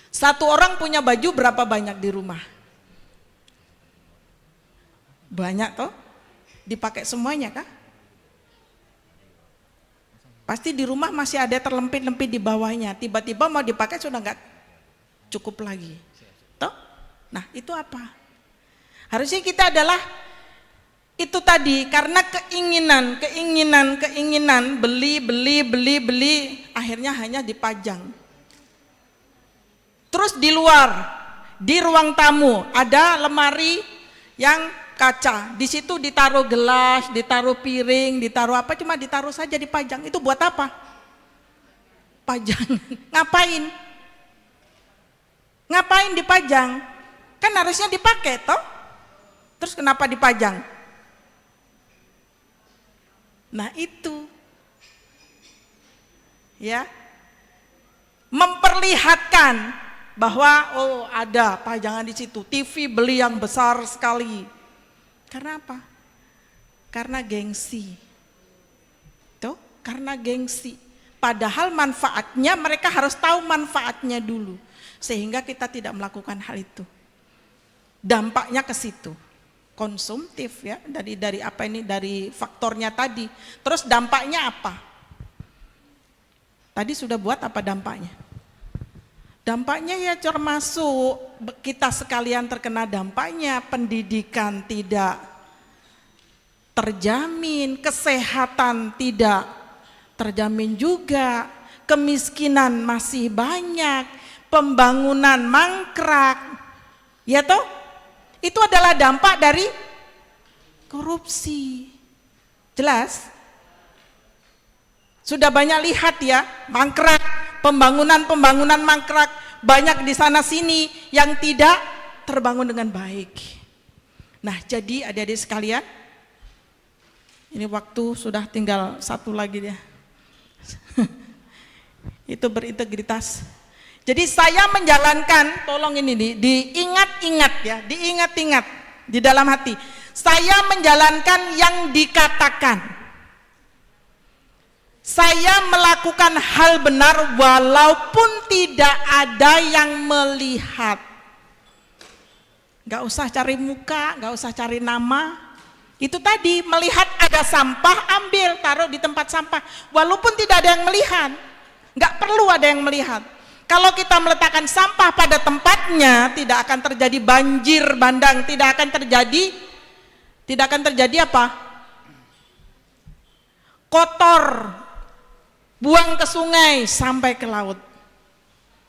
satu orang punya baju berapa banyak di rumah? Banyak toh? Dipakai semuanya kah? Pasti di rumah masih ada terlempit-lempit di bawahnya. Tiba-tiba mau dipakai sudah nggak cukup lagi. Toh? Nah itu apa? Harusnya kita adalah itu tadi, karena keinginan, beli, akhirnya hanya dipajang. Terus di luar, di ruang tamu ada lemari yang kaca, di situ ditaruh gelas, ditaruh piring, ditaruh apa, cuma ditaruh saja dipajang. Itu buat apa? Pajangan. Ngapain? Ngapain dipajang? Kan harusnya dipakai toh? Terus kenapa dipajang? Nah itu ya, memperlihatkan bahwa oh ada pajangan di situ, TV beli yang besar sekali. Karena apa? Karena gengsi. Tuh, karena gengsi. Padahal manfaatnya, mereka harus tahu manfaatnya dulu, sehingga kita tidak melakukan hal itu. Dampaknya ke situ. Konsumtif ya, dari apa ini, dari faktornya tadi. Terus dampaknya apa? Tadi sudah buat apa dampaknya? Dampaknya ya termasuk kita sekalian terkena dampaknya, pendidikan tidak terjamin, kesehatan tidak terjamin juga, kemiskinan masih banyak, pembangunan mangkrak, ya toh? Itu adalah dampak dari korupsi. Jelas? Sudah banyak lihat ya, mangkrak. Pembangunan mangkrak banyak di sana sini yang tidak terbangun dengan baik. Nah jadi adik-adik sekalian, ini waktu sudah tinggal satu lagi ya. Itu berintegritas. Jadi saya menjalankan, tolong ini diingat-ingat ya, diingat-ingat di dalam hati. Saya menjalankan yang dikatakan. Saya melakukan hal benar walaupun tidak ada yang melihat. Gak usah cari muka, gak usah cari nama. Itu tadi, melihat ada sampah, ambil, taruh di tempat sampah. Walaupun tidak ada yang melihat, gak perlu ada yang melihat. Kalau kita meletakkan sampah pada tempatnya, tidak akan terjadi banjir bandang, tidak akan terjadi apa? Kotor. Buang ke sungai sampai ke laut.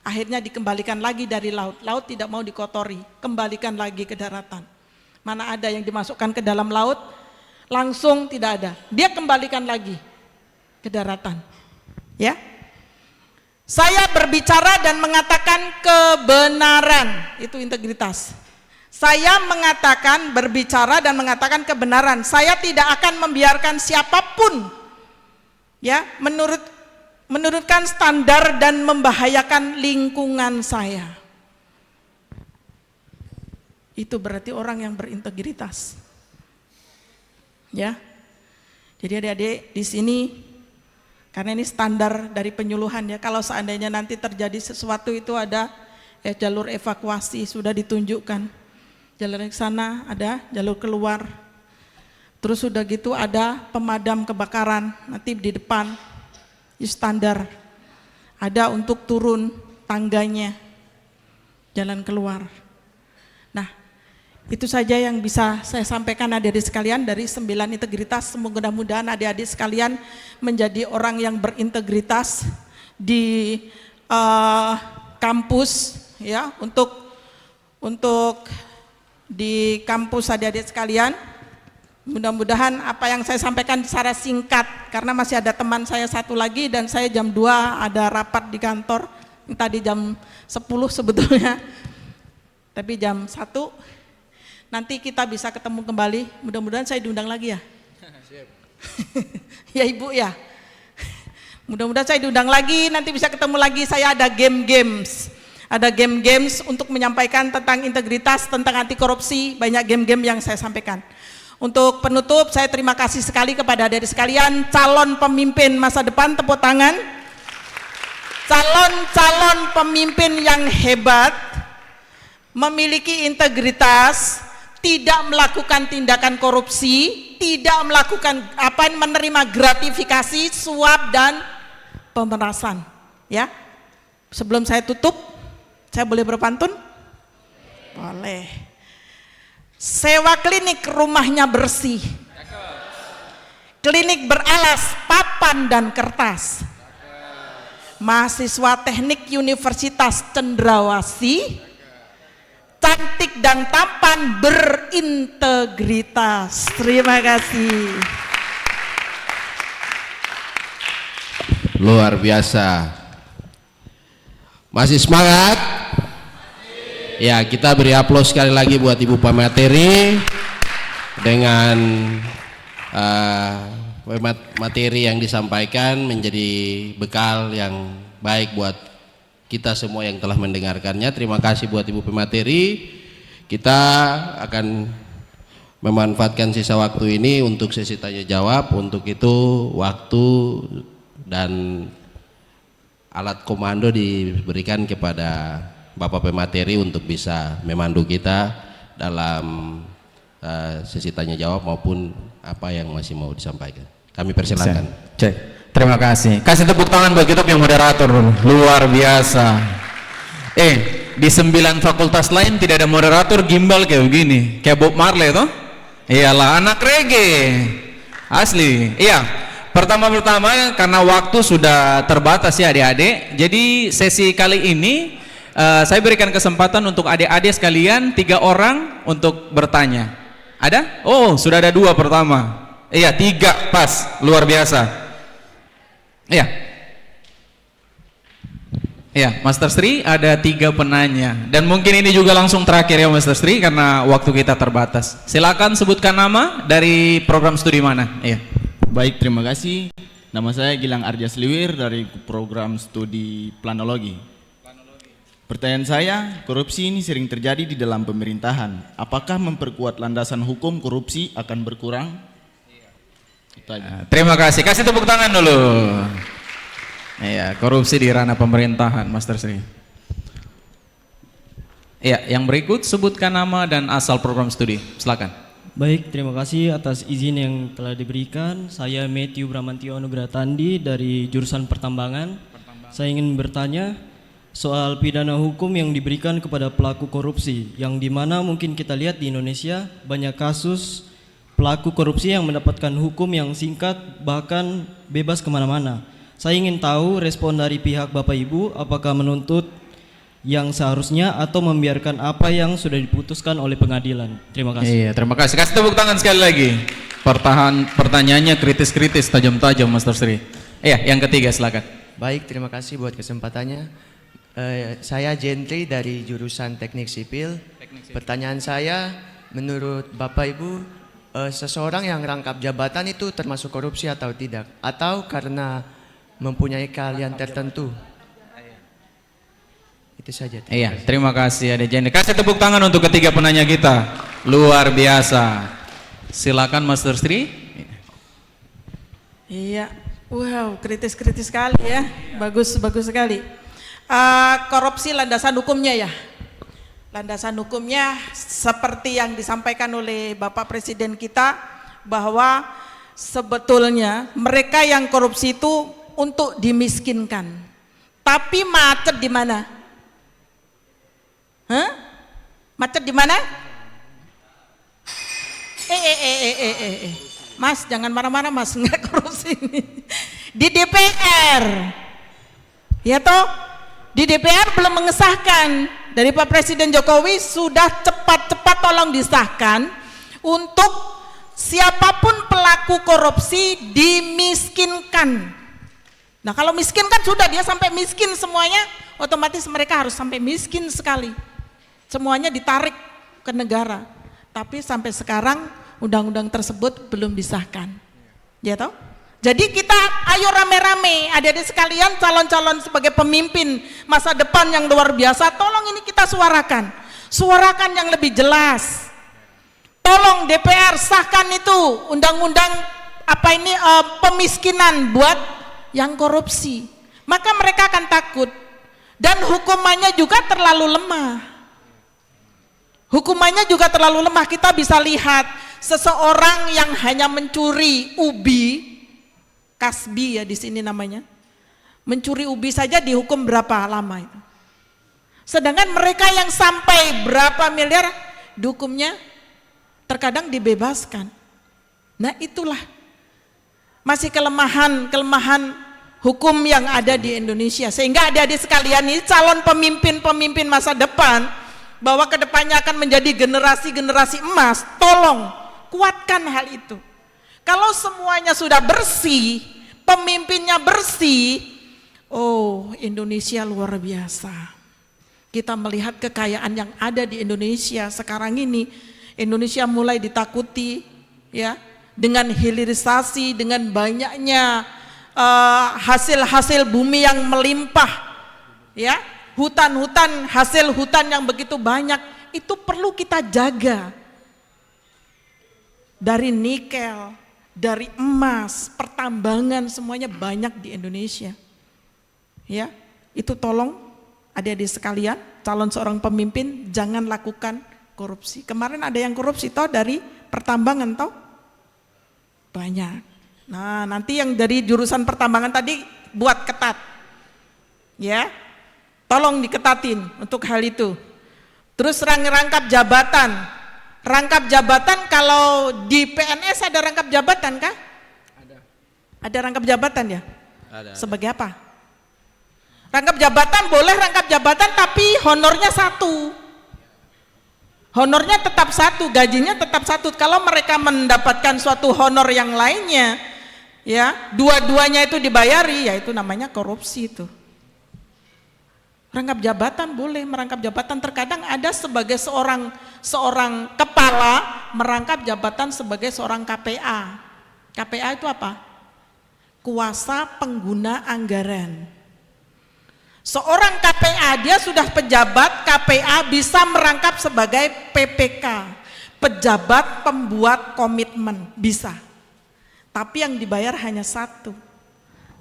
Akhirnya dikembalikan lagi dari laut. Laut tidak mau dikotori, kembalikan lagi ke daratan. Mana ada yang dimasukkan ke dalam laut, langsung tidak ada. Dia kembalikan lagi ke daratan. Ya. Saya berbicara dan mengatakan kebenaran, itu integritas. Saya mengatakan, berbicara dan mengatakan kebenaran. Saya tidak akan membiarkan siapapun ya menurutkan standar dan membahayakan lingkungan saya. Itu berarti orang yang berintegritas. Ya. Jadi adik-adik di sini, karena ini standar dari penyuluhan ya, kalau seandainya nanti terjadi sesuatu itu ada jalur evakuasi sudah ditunjukkan. Jalur ke sana ada, jalur keluar. Terus sudah gitu ada pemadam kebakaran nanti di depan. Standar ada untuk turun tangganya, jalan keluar. Nah itu saja yang bisa saya sampaikan adik-adik sekalian dari 9 integritas. Mudah-mudahan adik-adik sekalian menjadi orang yang berintegritas di kampus ya, untuk di kampus adik-adik sekalian. Mudah-mudahan apa yang saya sampaikan secara singkat, karena masih ada teman saya satu lagi dan saya jam 2 ada rapat di kantor, tadi jam 10 sebetulnya, tapi jam 1 nanti kita bisa ketemu kembali. Mudah-mudahan saya diundang lagi ya. Ya Ibu ya. Mudah-mudahan saya diundang lagi, nanti bisa ketemu lagi. Saya ada game-games. Ada game-games untuk menyampaikan tentang integritas, tentang anti korupsi. Banyak game-game yang saya sampaikan. Untuk penutup, saya terima kasih sekali kepada adik-adik sekalian, calon pemimpin masa depan, tepuk tangan. Calon-calon pemimpin yang hebat, memiliki integritas, tidak melakukan tindakan korupsi, tidak melakukan menerima gratifikasi, suap dan pemerasan. Ya, sebelum saya tutup, saya boleh berpantun? Boleh. Sewa klinik, rumahnya bersih. Klinik beralas, papan dan kertas. Mahasiswa teknik Universitas Cendrawasih, cantik dan tampan, berintegritas. Terima kasih. Luar biasa. Masih semangat? Ya, kita beri aplaus sekali lagi buat Ibu pemateri dengan materi yang disampaikan menjadi bekal yang baik buat kita semua yang telah mendengarkannya. Terima kasih buat Ibu pemateri. Kita akan memanfaatkan sisa waktu ini untuk sesi tanya jawab. Untuk itu waktu dan alat komando diberikan kepada Bapak pemateri untuk bisa memandu kita dalam sesi tanya jawab maupun apa yang masih mau disampaikan. Kami persilakan. Cek. Terima kasih. Kasih tepuk tangan bagi kita yang moderator. Luar biasa. Di 9 fakultas lain tidak ada moderator gimbal kayak begini. Kayak Bob Marley toh? Iyalah, anak reggae. Asli. Iya. Pertama-tama karena waktu sudah terbatas ya adik-adik. Jadi sesi kali ini saya berikan kesempatan untuk adik-adik sekalian 3 orang untuk bertanya. Ada? Oh, sudah ada 2 pertama. Iya, 3 pas. Luar biasa. Iya. Iya, Master Sri ada 3 penanya. Dan mungkin ini juga langsung terakhir ya Master Sri karena waktu kita terbatas. Silakan sebutkan nama dari program studi mana. Iya. Baik, terima kasih. Nama saya Gilang Arja Sliwir dari program studi planologi. Pertanyaan saya, korupsi ini sering terjadi di dalam pemerintahan. Apakah memperkuat landasan hukum korupsi akan berkurang? Terima kasih. Kasih tepuk tangan dulu. Iya, korupsi di ranah pemerintahan, Master Sri. Iya, yang berikut sebutkan nama dan asal program studi. Silakan. Baik, terima kasih atas izin yang telah diberikan. Saya Matthew Bramantio Anugratandi dari jurusan Pertambangan. Saya ingin bertanya soal pidana hukum yang diberikan kepada pelaku korupsi, yang dimana mungkin kita lihat di Indonesia banyak kasus pelaku korupsi yang mendapatkan hukum yang singkat bahkan bebas kemana-mana. Saya ingin tahu respon dari pihak Bapak Ibu, apakah menuntut yang seharusnya atau membiarkan apa yang sudah diputuskan oleh pengadilan. Terima kasih. Iya, terima kasih. Kasih tepuk tangan sekali lagi. Pertanyaannya kritis-kritis, tajam-tajam Master Sri. Iya, yang ketiga silakan. Baik, terima kasih buat kesempatannya. Saya Gentry dari jurusan Teknik Sipil. Pertanyaan saya, menurut Bapak Ibu, seseorang yang rangkap jabatan itu termasuk korupsi atau tidak? Atau karena mempunyai keahlian tertentu? Itu saja. Iya, terima kasih Adik Jenny. Kasih tepuk tangan untuk ketiga penanya kita. Luar biasa. Silakan Master Sri. Iya, wow, kritis-kritis sekali ya. Bagus sekali. Korupsi landasan hukumnya ya. Landasan hukumnya seperti yang disampaikan oleh Bapak Presiden kita, bahwa sebetulnya mereka yang korupsi itu untuk dimiskinkan. Tapi macet di mana? Macet di mana? Mas, jangan marah-marah Mas, enggak korupsi ini. Di DPR. Ya toh? Di DPR belum mengesahkan. Dari Pak Presiden Jokowi sudah cepat-cepat tolong disahkan untuk siapapun pelaku korupsi dimiskinkan. Nah, kalau miskin kan sudah dia sampai miskin semuanya, otomatis mereka harus sampai miskin sekali. Semuanya ditarik ke negara. Tapi sampai sekarang undang-undang tersebut belum disahkan. Ya toh? Jadi kita ayo rame-rame, adik-adik sekalian, calon-calon sebagai pemimpin masa depan yang luar biasa, tolong ini kita suarakan. Suarakan yang lebih jelas. Tolong DPR sahkan itu undang-undang pemiskinan buat yang korupsi. Maka mereka akan takut. Dan hukumannya juga terlalu lemah. Hukumannya juga terlalu lemah. Kita bisa lihat seseorang yang hanya mencuri ubi, kasbi ya di sini namanya, mencuri ubi saja dihukum berapa lama itu. Sedangkan mereka yang sampai berapa miliar dihukumnya terkadang dibebaskan. Nah itulah masih kelemahan hukum yang ada di Indonesia. Sehingga adik-adik sekalian ini calon pemimpin masa depan, bahwa kedepannya akan menjadi generasi-generasi emas, tolong kuatkan hal itu. Kalau semuanya sudah bersih, pemimpinnya bersih, oh Indonesia luar biasa. Kita melihat kekayaan yang ada di Indonesia sekarang ini. Indonesia mulai ditakuti ya dengan hilirisasi, dengan banyaknya hasil-hasil bumi yang melimpah, ya hutan-hutan, hasil hutan yang begitu banyak, itu perlu kita jaga. Dari nikel, dari emas, pertambangan semuanya banyak di Indonesia. Ya, itu tolong adik-adik sekalian, calon seorang pemimpin jangan lakukan korupsi. Kemarin ada yang korupsi toh dari pertambangan toh banyak. Nah, nanti yang dari jurusan pertambangan tadi buat ketat. Ya. Tolong diketatin untuk hal itu. Terus rangkap jabatan. Rangkap jabatan kalau di PNS ada rangkap jabatan kah? Ada. Ada rangkap jabatan ya? Ada. Sebagai apa? Rangkap jabatan boleh rangkap jabatan tapi honornya satu. Honornya tetap satu, gajinya tetap satu. Kalau mereka mendapatkan suatu honor yang lainnya, ya dua-duanya itu dibayari, ya itu namanya korupsi itu. Rangkap jabatan boleh, merangkap jabatan terkadang ada sebagai seorang kepala merangkap jabatan sebagai seorang KPA. KPA itu apa? Kuasa pengguna anggaran. Seorang KPA dia sudah pejabat KPA bisa merangkap sebagai PPK, pejabat pembuat komitmen, bisa. Tapi yang dibayar hanya satu,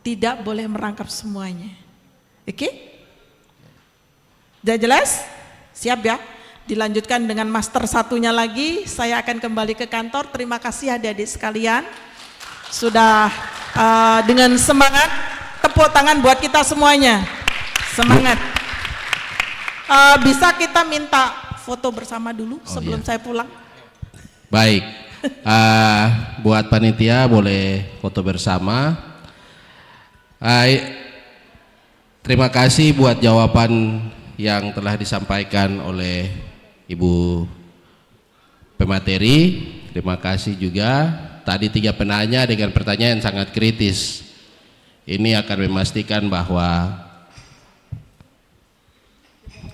tidak boleh merangkap semuanya. Oke? Sudah jelas? Siap ya? Dilanjutkan dengan master satunya lagi. Saya akan kembali ke kantor. Terima kasih adik-adik sekalian. Sudah dengan semangat, tepuk tangan buat kita semuanya. Semangat. Bisa kita minta foto bersama dulu sebelum saya pulang? Baik. Buat panitia boleh foto bersama. Terima kasih buat jawaban yang telah disampaikan oleh Ibu pemateri. Terima kasih juga tadi 3 penanya dengan pertanyaan sangat kritis. Ini akan memastikan bahwa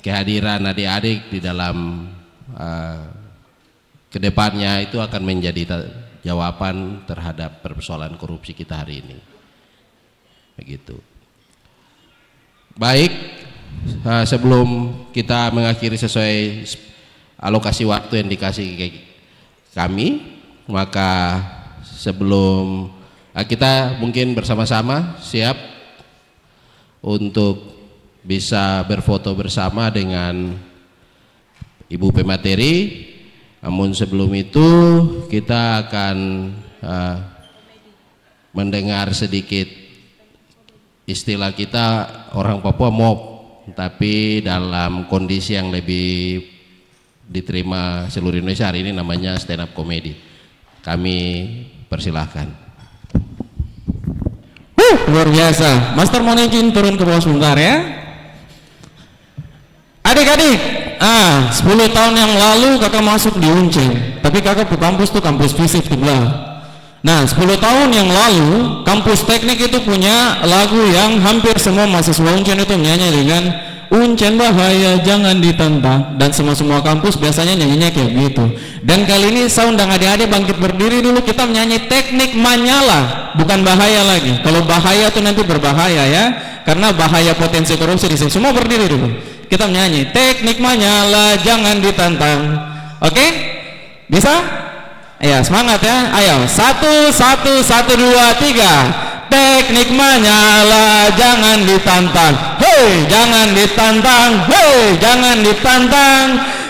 kehadiran adik-adik di dalam kedepannya itu akan menjadi jawaban terhadap persoalan korupsi kita hari ini. Begitu. Baik. Sebelum kita mengakhiri sesuai alokasi waktu yang dikasih ke kami, maka sebelum kita mungkin bersama-sama siap untuk bisa berfoto bersama dengan Ibu pemateri. Namun sebelum itu kita akan mendengar sedikit istilah kita orang Papua mob, tapi dalam kondisi yang lebih diterima seluruh Indonesia hari ini namanya stand up comedy. Kami persilahkan. Luar biasa. Master mohon izin turun ke bawah sebentar ya. Adik-adik, 10 tahun yang lalu kakak masuk di Unceng, tapi kakak ke kampus tuh kampus fisik sebelah. Nah 10 tahun yang lalu kampus teknik itu punya lagu yang hampir semua mahasiswa Unceng itu nyanyi dengan Uncen bahaya, jangan ditantang. Dan semua kampus biasanya nyanyinya kayak gitu. Dan kali ini saya undang adik-adik bangkit berdiri dulu, kita menyanyi teknik menyala, bukan bahaya lagi. Kalau bahaya tuh nanti berbahaya ya, karena bahaya potensi korupsi di sini. Semua berdiri dulu. Kita menyanyi teknik menyala, jangan ditantang. Oke? Bisa? Ya, semangat ya. Ayo, 1, 1, 1, 2, 3. Teknik menyala, jangan ditantang. Hei, jangan ditantang. Hei, jangan ditantang.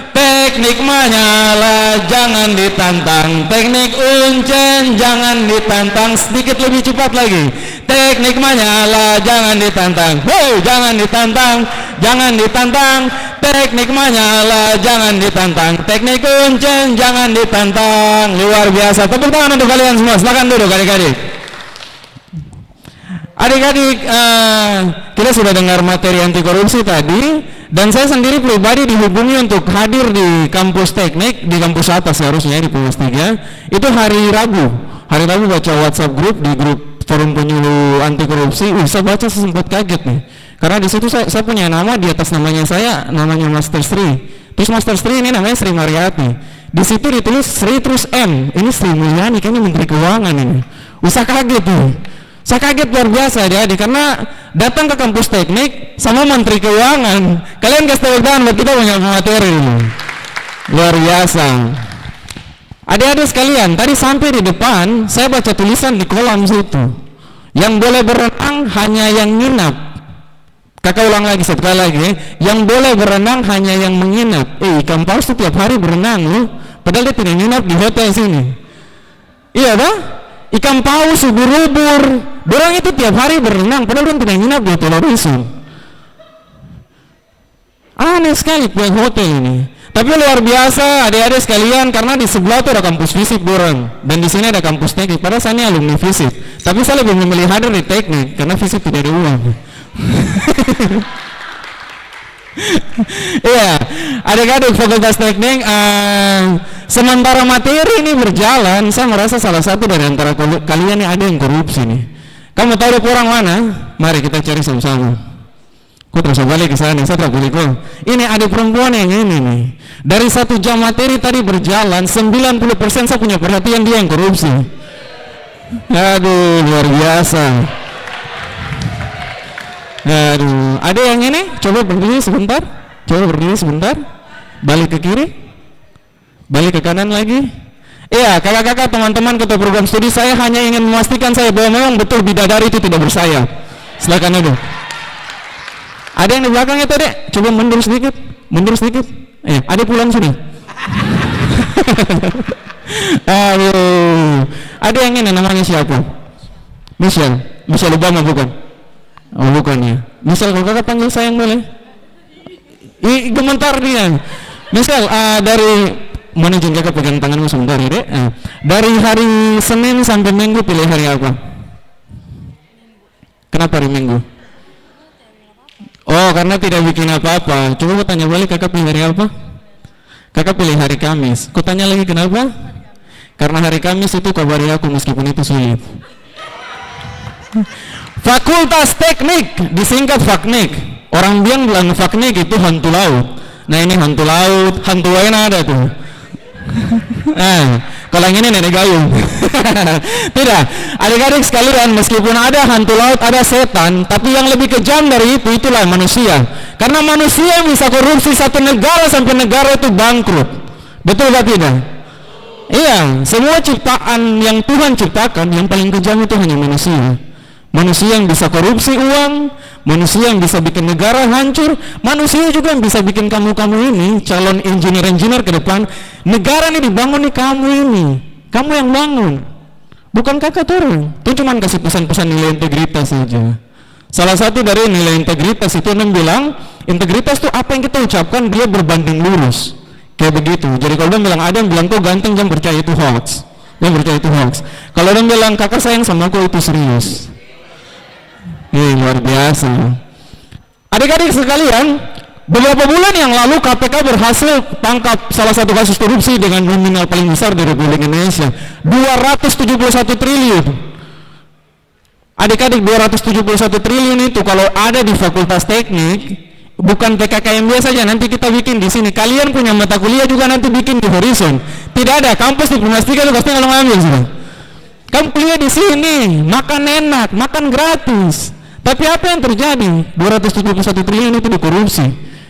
Teknik menyala, jangan ditantang. Teknik uncen, jangan ditantang. Sedikit lebih cepat lagi. Teknik menyala, jangan ditantang. Hei, jangan ditantang. Jangan ditantang. Teknik menyala, jangan ditantang. Teknik uncen, jangan ditantang. Luar biasa. Tepuk tangan untuk kalian semua. Silakan duduk adik-adik. Adik-adik, kita sudah dengar materi anti korupsi tadi, dan saya sendiri pribadi dihubungi untuk hadir di kampus teknik, di kampus atas harusnya di Pumas 3. Itu hari Rabu baca WhatsApp grup, di grup forum penyuluh anti korupsi. Saya baca, saya sempat kaget nih, karena di situ saya punya nama, di atas namanya saya, namanya Master Sri. Terus Master Sri ini namanya Sri Mariati. Di situ ditulis Sri terus M. Ini Sri Mulyani, kayaknya Menteri Keuangan ini. Saya kaget nih. Saya kaget luar biasa adik-adik, karena datang ke kampus teknik sama Menteri Keuangan. Kalian kasih tepuk tangan buat kita punya materi ini. Luar biasa. Adik-adik sekalian, tadi sampai di depan saya baca tulisan di kolam situ. Yang boleh berenang hanya yang nginap. Kakak ulang lagi sekali lagi. Yang boleh berenang hanya yang menginap. Ikan paus itu tiap hari berenang loh. Padahal dia tidak nginap di hotel sini. Iya Pak? Ikan paus, ubur-ubur, dorang itu tiap hari berenang, padahal orang tidak nginap di hotel Horizon. Aneh sekali pihak hotel ini. Tapi luar biasa adik-adik sekalian, karena di sebelah itu ada kampus fisik dorang, dan di sini ada kampus teknik. Padahal saya ini alumni fisik, tapi saya lebih memilih hadir di teknik karena fisik tidak ada uang. Iya, adik-adik fakultas teknik, sementara materi ini berjalan, saya merasa salah satu dari antara kalian yang ada yang korupsi nih. Kamu tahu orang mana? Mari kita cari sama-sama. Kok terus balik ke sana? Saya tak boleh kok. Ini adik perempuan yang ini nih. Dari 1 jam materi tadi berjalan, 90% saya punya perhatian dia yang korupsi. Aduh, luar biasa. Aduh, ada yang ini? Coba berdiri sebentar. Balik ke kiri. Balik ke kanan lagi. Iya, kakak-kakak, teman-teman ketua program studi, saya hanya ingin memastikan saya bahwa memang betul bidadari itu tidak bersayap. Silakan dulu. Ada yang di belakang itu, Dek? Coba mundur sedikit. Ada pulang sudah. Aduh. Ada yang ini namanya siapa? Michelle Obama bukan? Oh bukan ya. Misal kalau kakak panggil sayang boleh? Gementar dia. Misal dari mana izin kakak pegang tanganmu sebentar ya Dek. Dari hari Senin sampai Minggu pilih hari apa? Kenapa hari Minggu? Oh karena tidak bikin apa-apa. Coba aku tanya balik, kakak pilih hari apa? Kakak pilih hari Kamis. Aku tanya lagi kenapa? Karena hari Kamis itu kabari aku meskipun itu sulit. Fakultas Teknik disingkat Faknik. Orang bilang Faknik itu hantu laut. Nah ini hantu laut, hantu wena ada tuh. Kalau yang ini nenek gayung. Tidak, adik-adik sekalian, meskipun ada hantu laut, ada setan, tapi yang lebih kejam dari itu itulah manusia. Karena manusia bisa korupsi satu negara sampai negara itu bangkrut. Betul tak tidak? Iya, semua ciptaan yang Tuhan ciptakan yang paling kejam itu hanya manusia. Manusia yang bisa korupsi uang, manusia yang bisa bikin negara hancur, manusia juga yang bisa bikin kamu ini calon engineer ke depan. Negara ini dibangun nih kamu ini, kamu yang bangun, bukan kakak turun. Itu cuma kasih pesan-pesan nilai integritas saja. Salah satu dari nilai integritas itu bilang, integritas itu apa yang kita ucapkan dia berbanding lurus, kayak begitu. Jadi kalau dia bilang, ada yang bilang kok ganteng, jangan percaya itu hoax. Kalau dia bilang kakak sayang sama aku, itu serius. Luar biasa. Adik-adik sekalian, beberapa bulan yang lalu KPK berhasil tangkap salah satu kasus korupsi dengan nominal paling besar di Republik Indonesia, 271 triliun. Adik-adik, 271 triliun itu kalau ada di Fakultas Teknik, bukan PKKMB saja, nanti kita bikin di sini. Kalian punya mata kuliah juga nanti bikin di Horizon. Tidak ada kampus di Purnastika itu pasti kalau ngambil sudah. Kamu kuliah di sini, makan enak, makan gratis. Tapi apa yang terjadi? 271 triliun itu dikorupsi.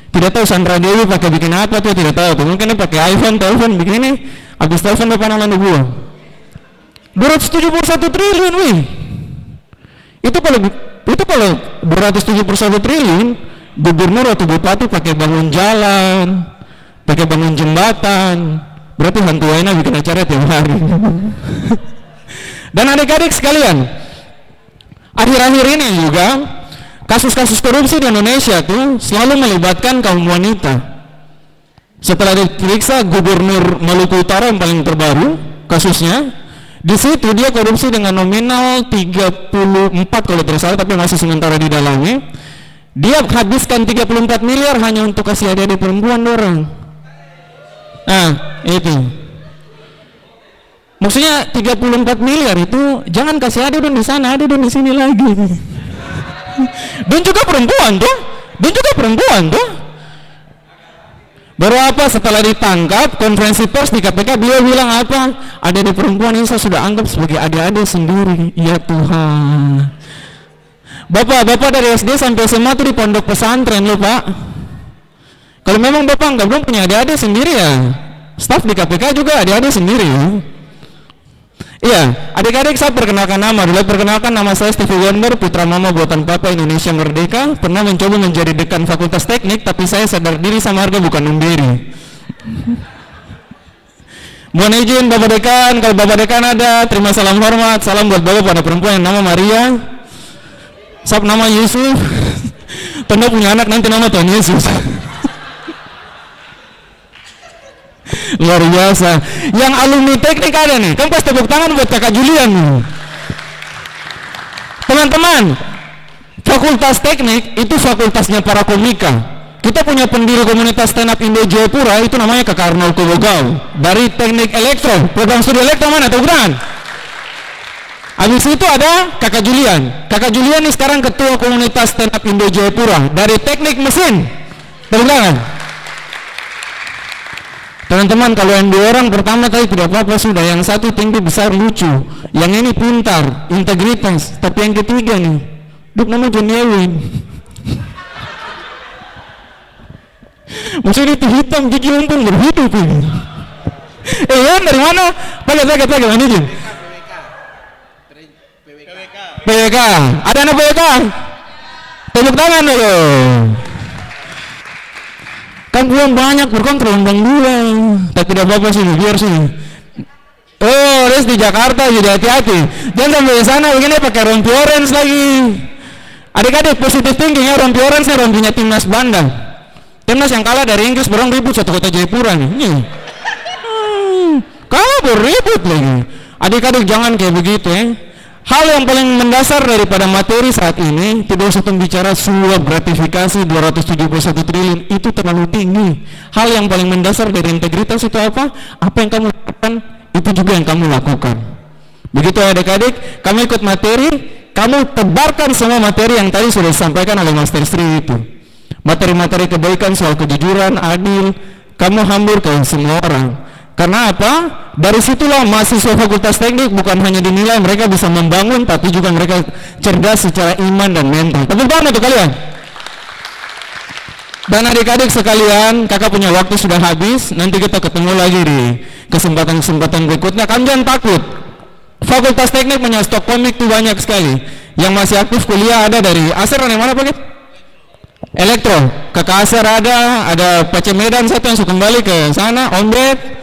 Tidak tahu Sandra Dewi pakai bikin apa tuh, tidak tahu. Mungkin dia pakai iPhone, telepon bikin ini, habis telepon depan orang dibuang. 271 triliun, wih. Itu kalau 271 triliun, gubernur atau bupati pakai bangun jalan, pakai bangun jembatan, berarti hantu Waina bikin acara tiap hari. Dan adik-adik sekalian, akhir-akhir ini juga kasus-kasus korupsi di Indonesia tuh selalu melibatkan kaum wanita. Setelah diperiksa Gubernur Maluku Utara yang paling terbaru kasusnya, di situ dia korupsi dengan nominal 34 kalau tidak salah, tapi masih sementara di dalamnya. Dia habiskan 34 miliar hanya untuk kasih adik-adik perempuan orang. Nah, itu. Maksudnya 34 miliar itu jangan kasih adik dong di sana, adik dong di sini lagi. Dan juga perempuan tuh. Baru apa setelah ditangkap konferensi pers di KPK beliau bilang apa? Adik-adik perempuan ini saya sudah anggap sebagai adik-adik sendiri. Ya Tuhan. Bapak dari SD sampai SMA tuh di pondok pesantren loh Pak. Kalau memang Bapak belum punya adik-adik sendiri ya, staf di KPK juga adik-adik sendiri ya. Iya, adik-adik saya perkenalkan nama dulu. Perkenalkan, nama saya Stevie Wonder, putra mama buatan papa Indonesia Merdeka. Pernah mencoba menjadi dekan Fakultas Teknik, tapi saya sadar diri sama harga bukan memberi. Mohon izin Bapak Dekan, kalau Bapak Dekan ada, terima salam hormat. Salam buat Bapak pada perempuan yang nama Maria, sab nama Yusuf. Tanda punya anak nanti nama Tuhan Yesus. Luar biasa. Yang alumni teknik ada nih, kan pas tepuk tangan buat kakak Julian nih. Teman-teman, Fakultas Teknik itu fakultasnya para komika. Kita punya pendiri komunitas stand up Indo Jayapura, itu namanya Kakak Arnold Kobogau dari Teknik Elektro, program studi elektro mana tepuk tangan. Habis itu ada Kakak Julian. Kakak Julian ini sekarang ketua komunitas stand up Indo Jayapura dari Teknik Mesin. Tepuk tangan. Teman-teman, kalau yang 2 orang pertama tadi tidak apa-apa sudah, yang satu tinggi besar lucu, yang ini pintar, integritas, tapi yang ketiga nih, duk nama John Ewin. Maksudnya itu hitam, gigi untung berhidup ini. Yan dari mana? Pakai mana ini? PWK. Ada anak PWK? Tepuk tangan dulu. Kan belum banyak berkontrol undang dua, tapi tidak apa-apa sih, biar sih. Oh, res di Jakarta jadi hati-hati. Jangan sampai sana begini pakai rompi orange lagi. Adik-adik positif thinking ya, rompi orange nih rompinya timnas Bandung. Timnas yang kalah dari Inggris berang ribut satu kota Jayapura nih. Kalah berribut lagi. Adik-adik jangan kayak begitu ya. Hal yang paling mendasar daripada materi saat ini, tidak usah bicara suap gratifikasi 271 triliun, itu terlalu tinggi. Hal yang paling mendasar dari integritas itu apa? Apa yang kamu lakukan, itu juga yang kamu lakukan. Begitu adik-adik, kamu ikut materi, kamu tebarkan semua materi yang tadi sudah disampaikan oleh Master Sri itu. Materi-materi kebaikan soal kejujuran, adil, kamu hambur ke semua orang. Karena apa? Dari situlah mahasiswa Fakultas Teknik bukan hanya dinilai mereka bisa membangun, tapi juga mereka cerdas secara iman dan mental. Tepuk tangan untuk kalian. Dan adik-adik sekalian, kakak punya waktu sudah habis. Nanti kita ketemu lagi di kesempatan-kesempatan berikutnya. Kamu jangan takut. Fakultas Teknik punya stok komik tuh banyak sekali. Yang masih aktif kuliah ada dari Aser, yang mana Pak? Elektro. Kakak Aser ada PC Medan satu yang suka kembali ke sana, Ombret.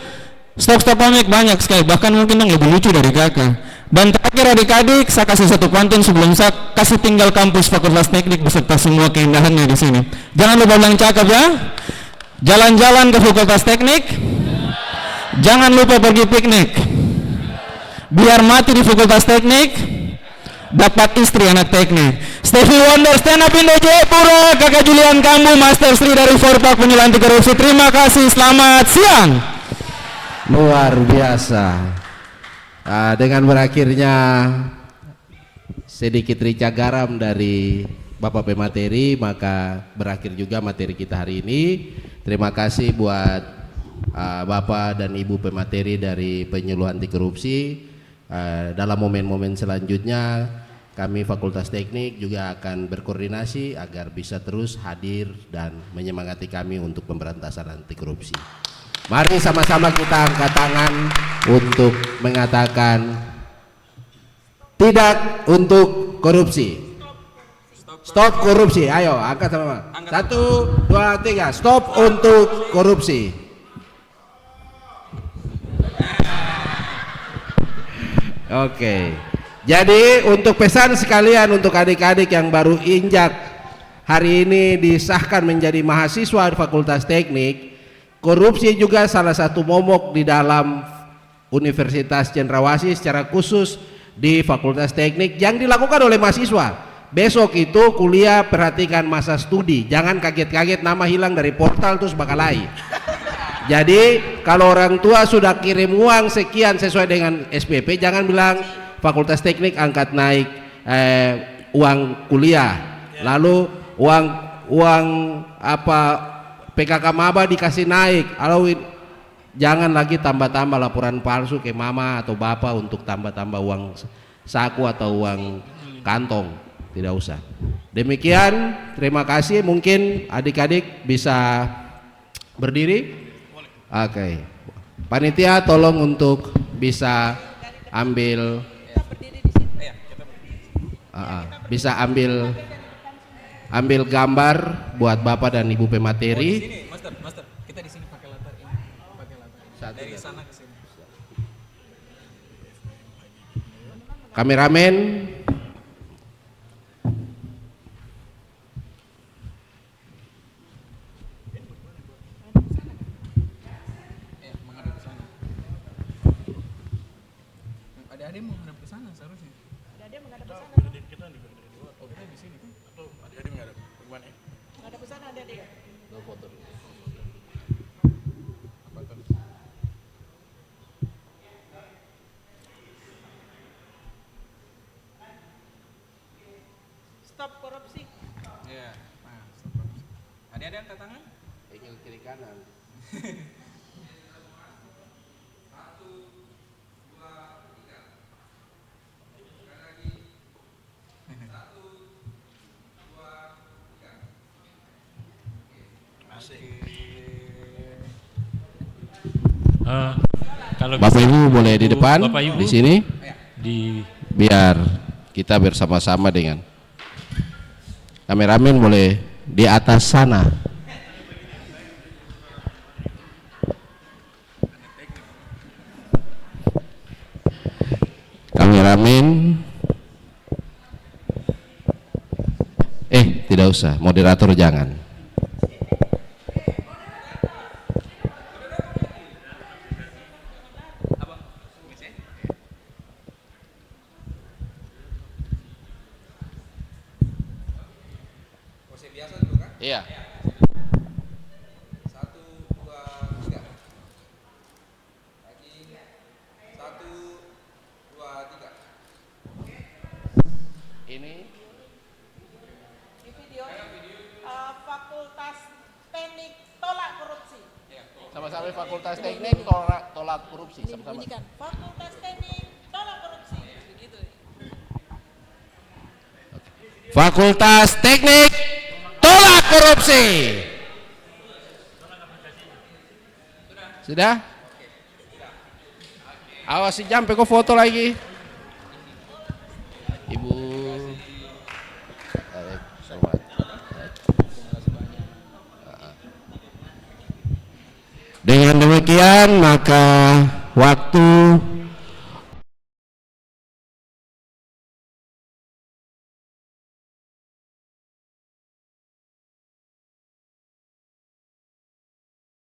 Stok-stok komik banyak sekali, bahkan mungkin yang lebih lucu dari kakak. Dan terakhir adik-adik, saya kasih satu pantun sebelum saya kasih tinggal kampus Fakultas Teknik beserta semua keindahannya di sini. Jangan lupa bilang cakep ya. Jalan-jalan ke Fakultas Teknik. Jangan lupa pergi piknik. Biar mati di Fakultas Teknik, dapat istri anak teknik. Stevie Wonder, stand up Indo Jayapura, Kakak Julian Kambu, Master Sri dari Forpak Penyuluh Anti Korupsi. Terima kasih, selamat siang. Luar biasa. Dengan berakhirnya sedikit rica garam dari Bapak pemateri, maka berakhir juga materi kita hari ini. Terima kasih buat Bapak dan Ibu pemateri dari penyuluh anti korupsi. Dalam momen-momen selanjutnya kami Fakultas Teknik juga akan berkoordinasi agar bisa terus hadir dan menyemangati kami untuk pemberantasan anti korupsi. Mari sama-sama kita angkat tangan untuk mengatakan tidak untuk korupsi. Stop korupsi. Ayo angkat sama-sama. 1, 2, 3. Stop untuk korupsi. Oke. Jadi untuk pesan sekalian untuk adik-adik yang baru injak hari ini disahkan menjadi mahasiswa di Fakultas Teknik, korupsi juga salah satu momok di dalam Universitas Cendrawasih, secara khusus di Fakultas Teknik yang dilakukan oleh mahasiswa. Besok itu kuliah, perhatikan masa studi, jangan kaget-kaget nama hilang dari portal terus bakal lain. Jadi kalau orang tua sudah kirim uang sekian sesuai dengan SPP, jangan bilang Fakultas Teknik angkat naik uang kuliah, lalu uang apa PKK maba dikasih naik, lalu jangan lagi tambah-tambah laporan palsu ke mama atau bapak untuk tambah-tambah uang saku atau uang kantong, tidak usah. Demikian, terima kasih. Mungkin adik-adik bisa berdiri. Oke. Panitia tolong untuk bisa ambil bisa ambil gambar buat Bapak dan Ibu pemateri. Master, kita di sini pakai latar ini, pakai latar dari sana ke sini. Kameramen, Adik-adik mau menghadap ke sana seharusnya. Adik-adik menghadap ke sana. Kita di luar. Oh, kita di sini kan? Atau adik-adik menghadap kemana ya? Menghadap ke sana adik-adik ya? Foto dulu. Apa tuh? Stop korupsi. Iya. Nah, stop korupsi. Adik-adik angkat tangan. tinggal kiri kanan. Kalau Bapak Ibu boleh di depan, Bapak Ibu, di sini, di biar kita bersama-sama dengan kameramen boleh di atas sana. Kameramen, tidak usah, moderator jangan. Iya. 1, 2, 3. Lagi 1, 2, 3. Ini Di video, Fakultas Teknik tolak korupsi. sama-sama Fakultas Teknik tolak korupsi. Sama-sama. Bunyikan, Fakultas Teknik tolak korupsi. Begitu. Fakultas Teknik tolak korupsi. Sudah? Awas si Jampe kok foto lagi. Ibu. Dengan demikian maka waktu